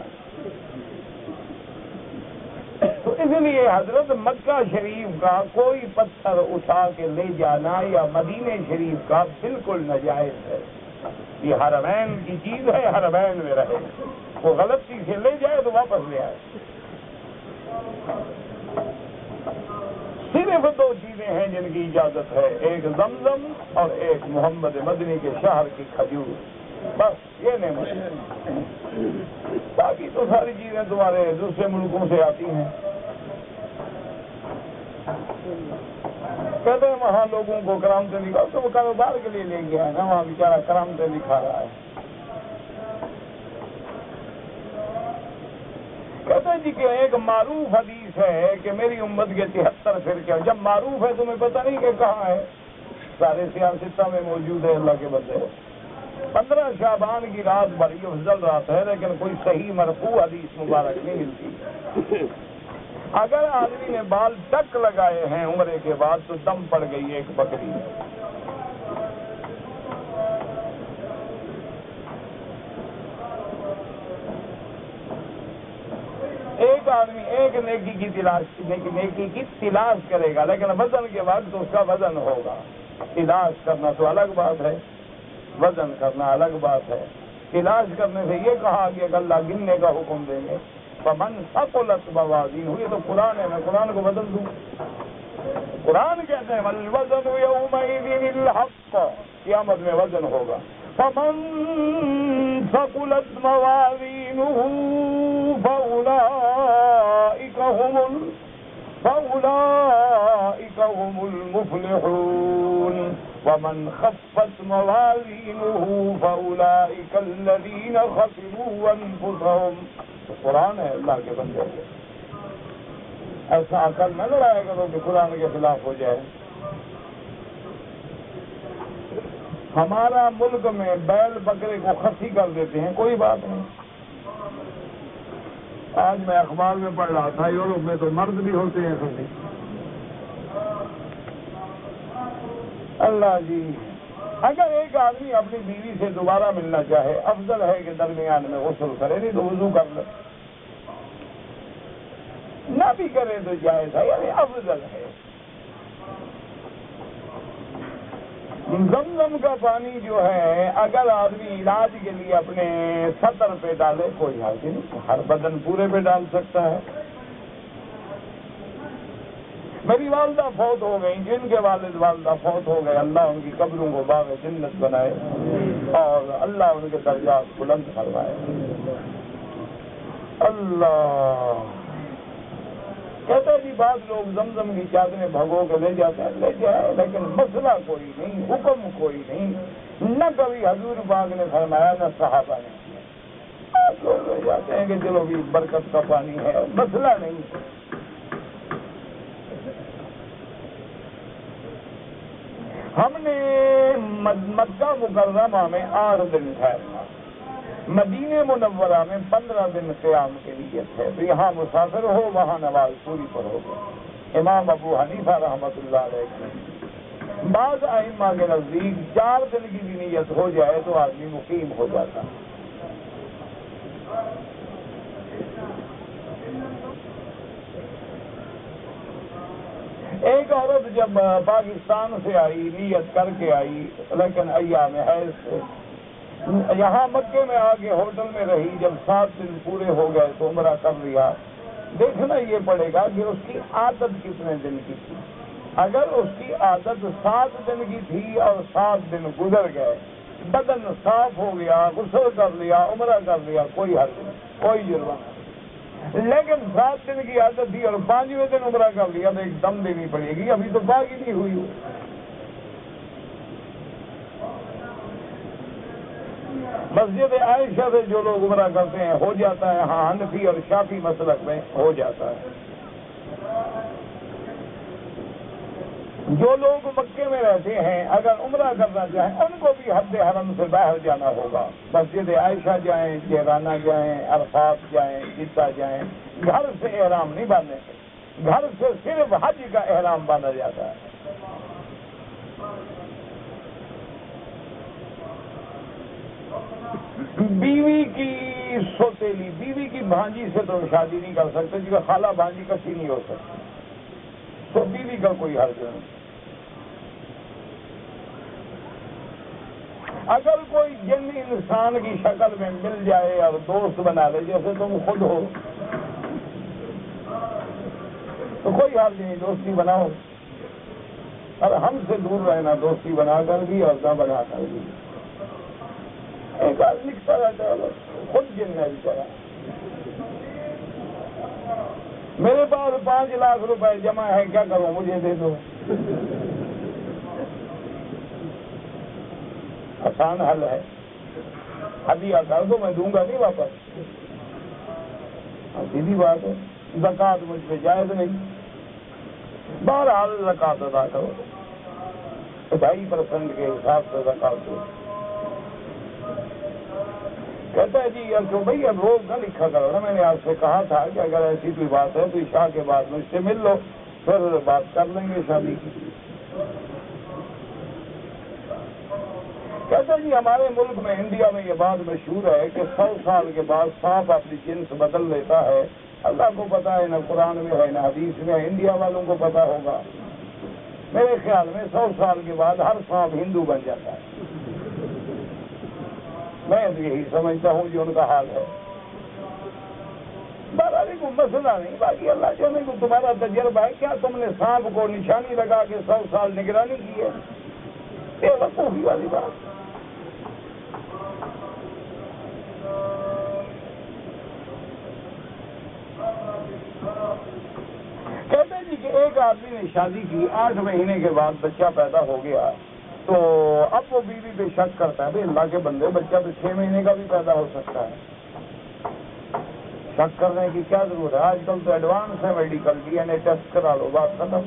تو اس لیے حضرت مکہ شریف کا کوئی پتھر اٹھا کے لے جانا یا مدینہ شریف کا بالکل ناجائز ہے۔ یہ حرمین کی چیز ہے، حرمین میں رہے، وہ غلطی سے لے جائے تو واپس لے آئے۔ صرف دو چیزیں ہیں جن کی اجازت ہے، ایک زمزم اور ایک محمد مدنی کے شہر کی کھجور، بس یہ نعمت۔ باقی تو ساری چیزیں تمہارے دوسرے ملکوں سے آتی ہیں۔ کہتے ہیں وہاں لوگوں کو کرامتیں دکھا، تو وہ کاروبار کے لیے لے گیا ہے نا، وہاں بیچارہ کرامتیں دکھا رہا ہے۔ کہتے ہیں جی کہ ایک معروف حدیث ہے کہ میری امت کے 73 فرقے، جب معروف ہے تمہیں پتہ نہیں کہ کہاں ہے، سارے سیاستہ میں موجود ہے اللہ کے بندے۔ 15 شعبان کی رات بڑی افضل رات ہے، لیکن کوئی صحیح مرفوع حدیث مبارک نہیں ملتی۔ اگر آدمی نے بال ٹک لگائے ہیں عمرے کے بعد تو دم پڑ گئی ایک بکری۔ ایک آدمی ایک نیکی کی تلاش کرے گا، لیکن وزن کے بعد تو اس کا وزن ہوگا۔ تلاش کرنا تو الگ بات ہے، وزن کرنا الگ بات ہے۔ تلاش کرنے سے یہ کہا کہ اللہ گننے کا حکم دیں گے، فمن ثقلت موازینہ، یہ تو قرآن ہے، میں قرآن کو بدل دوں۔ قرآن کہتے ہیں والوزن یومئذ الحق، قیامت میں وزن ہوگا۔ فمن ثقلت موازینہ فأولئک هم المفلحون ومن خفت موازینہ فأولئک الذین خسروا انفسهم۔ قرآن ہے اللہ کے بندے، ایسا عقل نہ لڑایا کرو کہ قرآن کے خلاف ہو جائے۔ ہمارا ملک میں بیل بکرے کو خصی کر دیتے ہیں، کوئی بات نہیں۔ آج میں اخبار میں پڑھ رہا تھا یورپ میں تو مرد بھی ہوتے ہیں خصی۔ اللہ جی، اگر ایک آدمی اپنی بیوی سے دوبارہ ملنا چاہے، افضل ہے کہ درمیان میں غسل کرے، نہیں تو وضو کر لے، نہ بھی کرے تو جائز ہے، یعنی افضل ہے۔ زمزم کا پانی جو ہے اگر آدمی علاج کے لیے اپنے سطر پہ ڈالے کوئی حرج نہیں، ہر بدن پورے پہ ڈال سکتا ہے۔ میری والدہ فوت ہو گئی، جن کے والد والدہ فوت ہو گئے، اللہ ان کی قبروں کو باغ جنت بنائے اور اللہ ان کے درجات بلند فرمائے۔ اللہ کہتا ہے جی بعض لوگ زمزم کی چادریں بھگو کے لے جاتے ہیں، لے جائے، لیکن مسئلہ کوئی نہیں، حکم کوئی نہیں، نہ کبھی حضور پاک نے فرمایا نہ صحابہ نے۔ لوگ لے جاتے ہیں کہ چلو بھی برکت کا پانی ہے، مسئلہ نہیں۔ ہم نے مکہ مکرمہ میں 8 دن ٹھہرنا، مدینہ منورہ میں 15 دن قیام کے لیے ہے، تو یہاں مسافر ہو وہاں نماز پوری پڑھو گے۔ امام ابو حنیفہ رحمۃ اللہ علیہ کی بعض ائمہ کے نزدیک 4 دن کی بھی نیت ہو جائے تو آدمی مقیم ہو جاتا۔ ایک عورت جب پاکستان سے آئی، نیت کر کے آئی، لیکن ایام حیض سے یہاں مکے میں آ کے ہوٹل میں رہی، جب 7 دن پورے ہو گئے تو عمرہ کر لیا۔ دیکھنا یہ پڑے گا کہ اس کی عادت کتنے دن کی تھی۔ اگر اس کی عادت 7 دن کی تھی اور 7 دن گزر گئے، بدن صاف ہو گیا، غسل کر لیا، عمرہ کر لیا، کوئی حرج نہیں، کوئی جرمانہ۔ لیکن 7 دن کی عادت تھی اور 5ویں دن عمرہ کر لیا تو ایک دم دینی پڑے گی، ابھی تو پاک ہی نہیں ہوئی۔ مسجد عائشہ سے جو لوگ عمرہ کرتے ہیں ہو جاتا ہے، ہاں حنفی اور شافعی مسلک میں ہو جاتا ہے۔ جو لوگ مکے میں رہتے ہیں اگر عمرہ کرنا چاہیں ان کو بھی حد حرم سے باہر جانا ہوگا، مسجد عائشہ جائیں، جیرانہ جائیں، عرفات جائیں، جدہ جائیں، گھر سے احرام نہیں باندھیں گے، گھر سے صرف حج کا احرام باندھا جاتا ہے۔ بیوی کی سوتیلی، بیوی کی بھانجی سے تو شادی نہیں کر سکتے کیونکہ خالہ بھانجی کسی نہیں ہو سکتی، تو بیوی کا کوئی حرج نہیں۔ اگر کوئی جن انسان کی شکل میں مل جائے اور دوست بنا لے جیسے تم خود ہو تو کوئی حرج نہیں، دوستی بناؤ، اور ہم سے دور رہنا دوستی بنا کر بھی اور نہ بنا کر بھی۔ ایک آدمی لکھتا رہتا ہے خود جن ہے بیچارہ، میرے پاس 5 لاکھ روپے جمع ہے، کیا کروں، مجھے دے دو۔ آسان حل ہے، ہدیہ کر دو، میں دوں گا نہیں واپس، سیدھی بات ہے۔ زکوٰۃ مجھ پہ جائز نہیں، بہرحال زکوٰۃ ادا کرو، 2.5% کے حساب سے زکوٰۃ دو۔ کہتا ہے جی کیوں بھائی اب روز نہ لکھا کرو نا، میں نے آپ سے کہا تھا کہ اگر ایسی کوئی بات ہے تو عشاء کے بعد مجھ سے مل لو، پھر بات کر لیں گے شادی کی۔ کہتا ہے جی ہمارے ملک میں انڈیا میں یہ بات مشہور ہے کہ 100 سال کے بعد سانپ اپنی جنس بدل لیتا ہے، اللہ کو پتا ہے، نہ قرآن میں ہے نہ حدیث میں ہے، انڈیا والوں کو پتا ہوگا۔ میرے خیال میں 100 سال کے بعد ہر سانپ ہندو بن جاتا ہے، میں یہی سمجھتا ہوں جو ان کا حال ہے۔ بہرحال کوئی مسئلہ نہیں، باقی اللہ جانے کو تمہارا تجربہ ہے، کیا تم نے سانپ کو نشانی لگا کے 100 سال نگرانی کی ہے؟ بے وقوفی والی بات۔ کہتے ہیں جی کہ ایک آدمی نے شادی کی، 8 مہینے کے بعد بچہ پیدا ہو گیا، تو اب وہ بیوی پہ شک کرتا ہے، بھائی اللہ کے بندے بچہ تو 6 مہینے کا بھی پیدا ہو سکتا ہے، شک کرنے کی کیا ضرورت ہے؟ آج کل تو ایڈوانس ہے میڈیکل، DNA ٹیسٹ کرا لو، بات ختم۔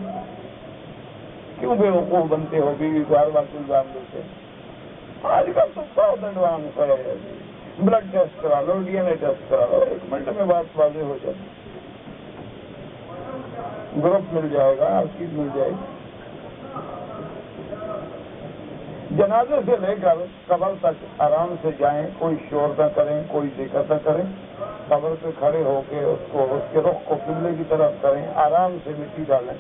کیوں بے وقوف بنتے ہو، بیوی کو ہر وقت الزام دیتے؟ آج کل تو بہت ایڈوانس ہے، بلڈ ٹیسٹ کرا لو، DNA ٹیسٹ کرا لو، 1 منٹ میں بات واضح ہو جاتی، گروپ مل جائے گا، ہر چیز مل جائے گی۔ جنازے سے لے کر قبر تک آرام سے جائیں، کوئی شور نہ کریں، کوئی دقت نہ کریں، قبر پہ کھڑے ہو کے اس کے رخ کو قبلے کی طرف کریں، آرام سے مٹی ڈالیں،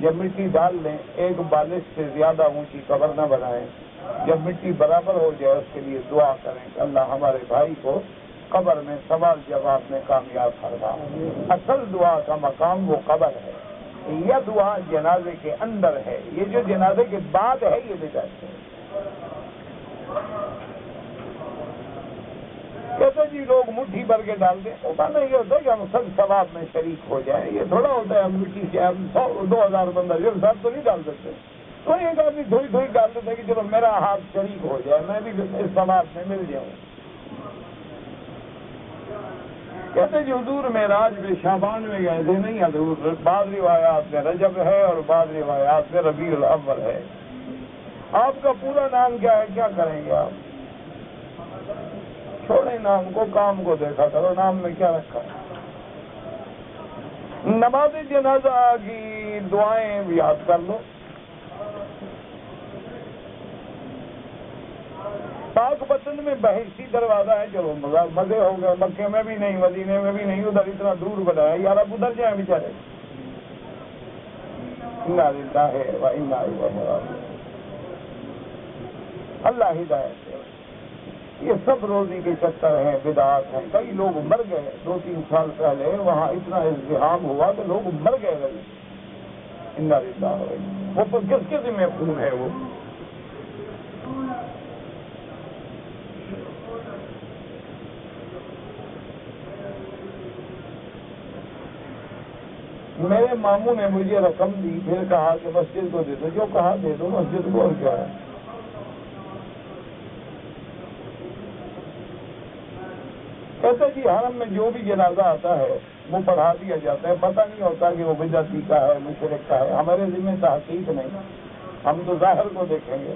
جب مٹی ڈال لیں ایک بالش سے زیادہ اونچی قبر نہ بنائیں، جب مٹی برابر ہو جائے اس کے لیے دعا کریں کہ اللہ ہمارے بھائی کو قبر میں سوال جواب میں کامیاب فرما۔ اصل دعا کا مقام وہ قبر ہے، یہ دعا جنازے کے اندر ہے، یہ جو جنازے کے بعد ہے یہ بدعت ہے۔ کہتے جی لوگ مٹھی بھر کے ڈال دیں، وہ مانا یہ ہوتا ہے کہ ہم سب ثواب میں شریک ہو جائیں، یہ تھوڑا ہوتا ہے ہم مٹی سے ہم 100-2000 بندہ جو ساتھ تو نہیں ڈال سکتے، تو ایک آدمی تھوڑی تھوڑی ڈال دیتا ہے کہ چلو میرا ہاتھ شریک ہو جائے، میں بھی اس ثواب میں مل جاؤں۔ کہتے جی حضور معراج میں شعبان میں گئے تھے، نہیں حضور، بعض روایات میں رجب ہے اور بعض روایات میں ربیع الاول ہے۔ آپ کا پورا نام کیا ہے، کیا کریں گے آپ؟ چھوڑیں نام کو، کام کو دیکھا کرو، نام میں کیا رکھا ہے۔ نماز جنازہ کی دعائیں بھی یاد کر لو۔ پاک وطن میں بحیثی دروازہ ہے، چلو مزے ہو گئے، مکے میں بھی نہیں، مدینے میں بھی نہیں، ادھر اتنا دور بنایا، یار اب ادھر جائیں بیچارے۔ انا للہ و انا الیہ راجعون۔ اللہ ہدایت ہے۔ یہ سب روزی کے چکر ہیں، بدعات ہیں۔ کئی لوگ مر گئے 2-3 سال پہلے، وہاں اتنا ازدحام ہوا کہ لوگ مر گئے غریب۔ انا للہ و انا، وہ کس کے ذمہ خون ہے وہ؟ میرے ماموں نے مجھے رقم دی، پھر کہا کہ مسجد کو دے دو، جو کہا دے دو مسجد کو، اور کیا ہے۔ کہتے جی حرم میں جو بھی جنازہ آتا ہے وہ پڑھا دیا جاتا ہے، پتہ نہیں ہوتا کہ وہ بدعتی کا ہے، مشرک کا ہے۔ ہمارے ذمہ تحقیق نہیں، ہم تو ظاہر کو دیکھیں گے۔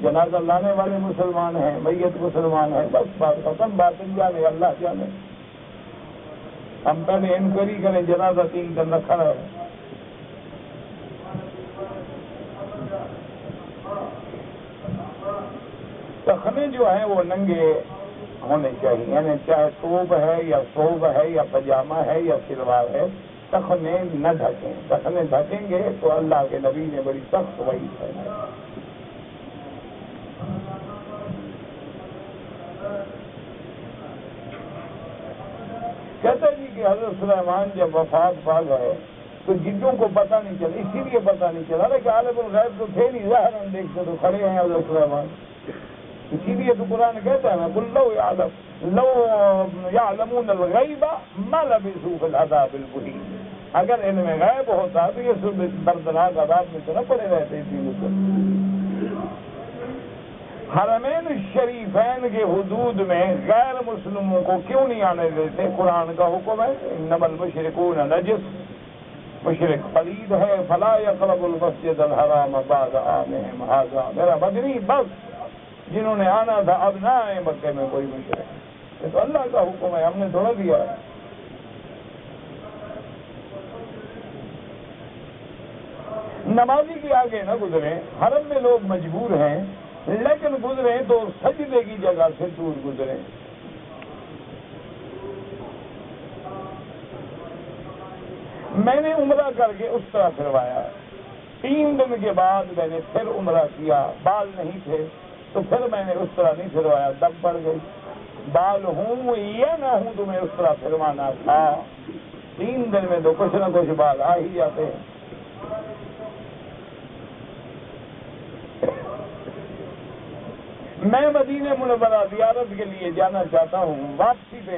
جنازہ لانے والے مسلمان ہیں، میت مسلمان ہے، بس بات ختم، باطن جانے اللہ جانے۔ ہم پہلے انکوائری کریں، جنازہ 3 دن رکھا رہے۔ تخنے جو ہیں وہ ننگے ہونے چاہیے، یعنی چاہے ثوب ہے یا ثوب ہے یا پاجامہ ہے یا شلوار ہے، تخنے نہ ڈھکیں۔ تخنے ڈھکیں گے تو اللہ کے نبی نے بڑی سخت وعید ہے۔ کہتے جی کہ حضرت سلیمان جب وفات پا گئے تو جدوں کو پتہ نہیں چلا، اسی لیے پتہ نہیں چلا کہ عالم الغیب تو تھے نہیں، ظاہر ہم دیکھتے تو کھڑے ہیں حضرت سلیمان، اسی لیے تو قرآن کہتا ہے قل لو یعلمون الغیب ما لبثوا فی العذاب المہین، اگر علم غیب ہوتا تو یہ سب دردناک عذاب میں تو نہ پڑے رہتے اسی مدت۔ حرمین الشریفین کے حدود میں غیر مسلموں کو کیوں نہیں آنے دیتے؟ قرآن کا حکم ہے انما المشرکون نجس، مشرک پلید ہے، فلا یقرب المسجد الحرام بعد عامہم ھذا، میرا مدنی بس جنہوں نے آنا تھا اب نہ آئے مکے میں کوئی مشرک، یہ تو اللہ کا حکم ہے، ہم نے تھوڑا دیا ہے۔ نمازی کے آگے نہ گزریں، حرم میں لوگ مجبور ہیں لیکن گزریں تو سجدے کی جگہ سے دور گزریں۔ میں نے عمرہ کر کے اس طرح پھروایا، 3 دن کے بعد میں نے پھر عمرہ کیا، بال نہیں تھے تو پھر میں نے اس طرح نہیں پھروایا، دم پڑ گئی۔ بال ہوں یا نہ ہوں تو میں اس طرح پھروانا تھا، 3 دن میں تو کچھ نہ کچھ بال آ ہی جاتے ہیں۔ میں مدینہ منورہ زیارت کے لیے جانا چاہتا ہوں، واپسی پہ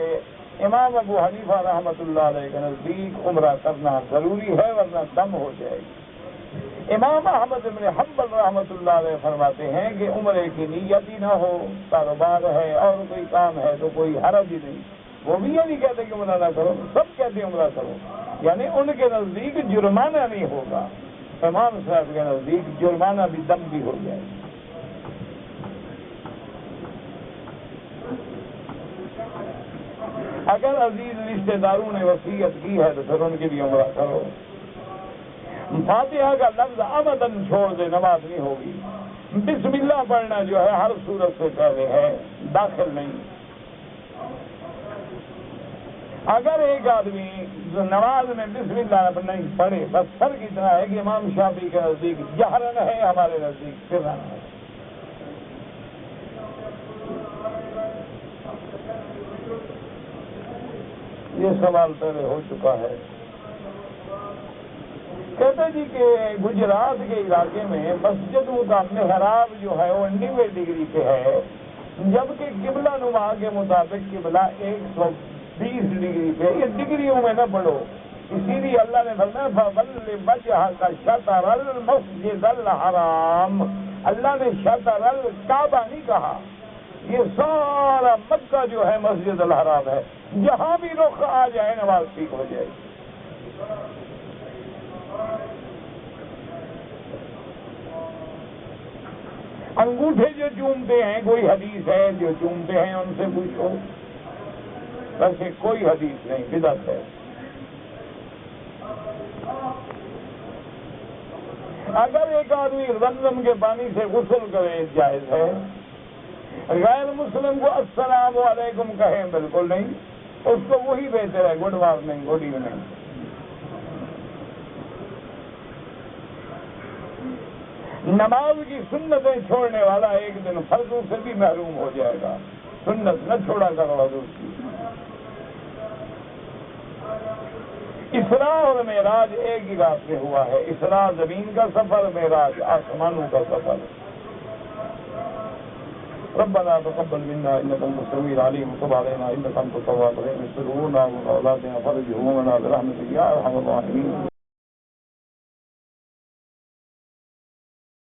امام ابو حنیفہ رحمۃ اللہ علیہ کے نزدیک عمرہ کرنا ضروری ہے ورنہ دم ہو جائے گی۔ امام احمد بن حنبل رحمۃ اللہ علیہ فرماتے ہیں کہ عمرے کی نیت ہی نہ ہو، کاروبار ہے اور کوئی کام ہے تو کوئی حرج ہی نہیں، وہ بھی یہ نہیں کہتے کہ عمرہ نہ کرو، سب کہتے ہیں عمرہ کرو، یعنی ان کے نزدیک جرمانہ نہیں ہوگا، امام صاحب کے نزدیک جرمانہ بھی دم بھی ہو جائے گا۔ اگر عزیز رشتہ داروں نے وصیت کی ہے تو پھر ان کے لیے عمرہ کرو۔ فاتحہ کا لفظ عمدن چھوڑ دے نماز نہیں ہوگی۔ بسم اللہ پڑھنا جو ہے ہر صورت سے پہلے ہے، داخل نہیں۔ اگر ایک آدمی جو نماز میں بسم اللہ نہیں پڑھے، بس فرق اتنا ہے کہ امام شافعی کے نزدیک جہرن ہے، ہمارے نزدیک سرن ہے۔ یہ سوال پہلے ہو چکا ہے۔ کہتے جی کہ گجرات کے علاقے میں مسجدوں کا محراب جو ہے وہ 90 ڈگری پہ ہے، جبکہ قبلہ نما کے مطابق قبلہ 120 ڈگری پہ۔ یہ ڈگریوں میں نہ پڑھو، اسی لیے اللہ نے فرمایا فَوَلِّ وَجْهَكَ شَطْرَ الْمَسْجِدِ الْحَرَامِ، اللہ نے شطر الکعبہ نہیں کہا، یہ سارا مکہ جو ہے مسجد الحرام ہے، جہاں بھی رخ آ جائے نماز ٹھیک ہو جائے گی۔ انگوٹھے جو چومتے ہیں، کوئی حدیث ہے جو چومتے ہیں ان سے پوچھو، ویسے کوئی حدیث نہیں، بدعت ہے۔ اگر ایک آدمی زمزم کے پانی سے غسل کرے جائز ہے، غیر مسلم کو السلام علیکم کہیں بالکل نہیں، اس کو وہی بہتر ہے، گڈ مارننگ، گڈ ایوننگ۔ نماز کی سنتیں چھوڑنے والا ایک دن فرضوں سے بھی محروم ہو جائے گا، سنت نہ چھوڑا کرو حضور کی۔ اسراء اور معراج ایک ہی رات میں ہوا ہے، اسراء زمین کا سفر، معراج آسمانوں کا سفر۔ ربنا تقبل منا انك انت السميع العليم وتب علينا انك انت التواب الرحيم، استر عيوبنا واولادنا فرج همومنا برحمتك يا ارحم الراحمين۔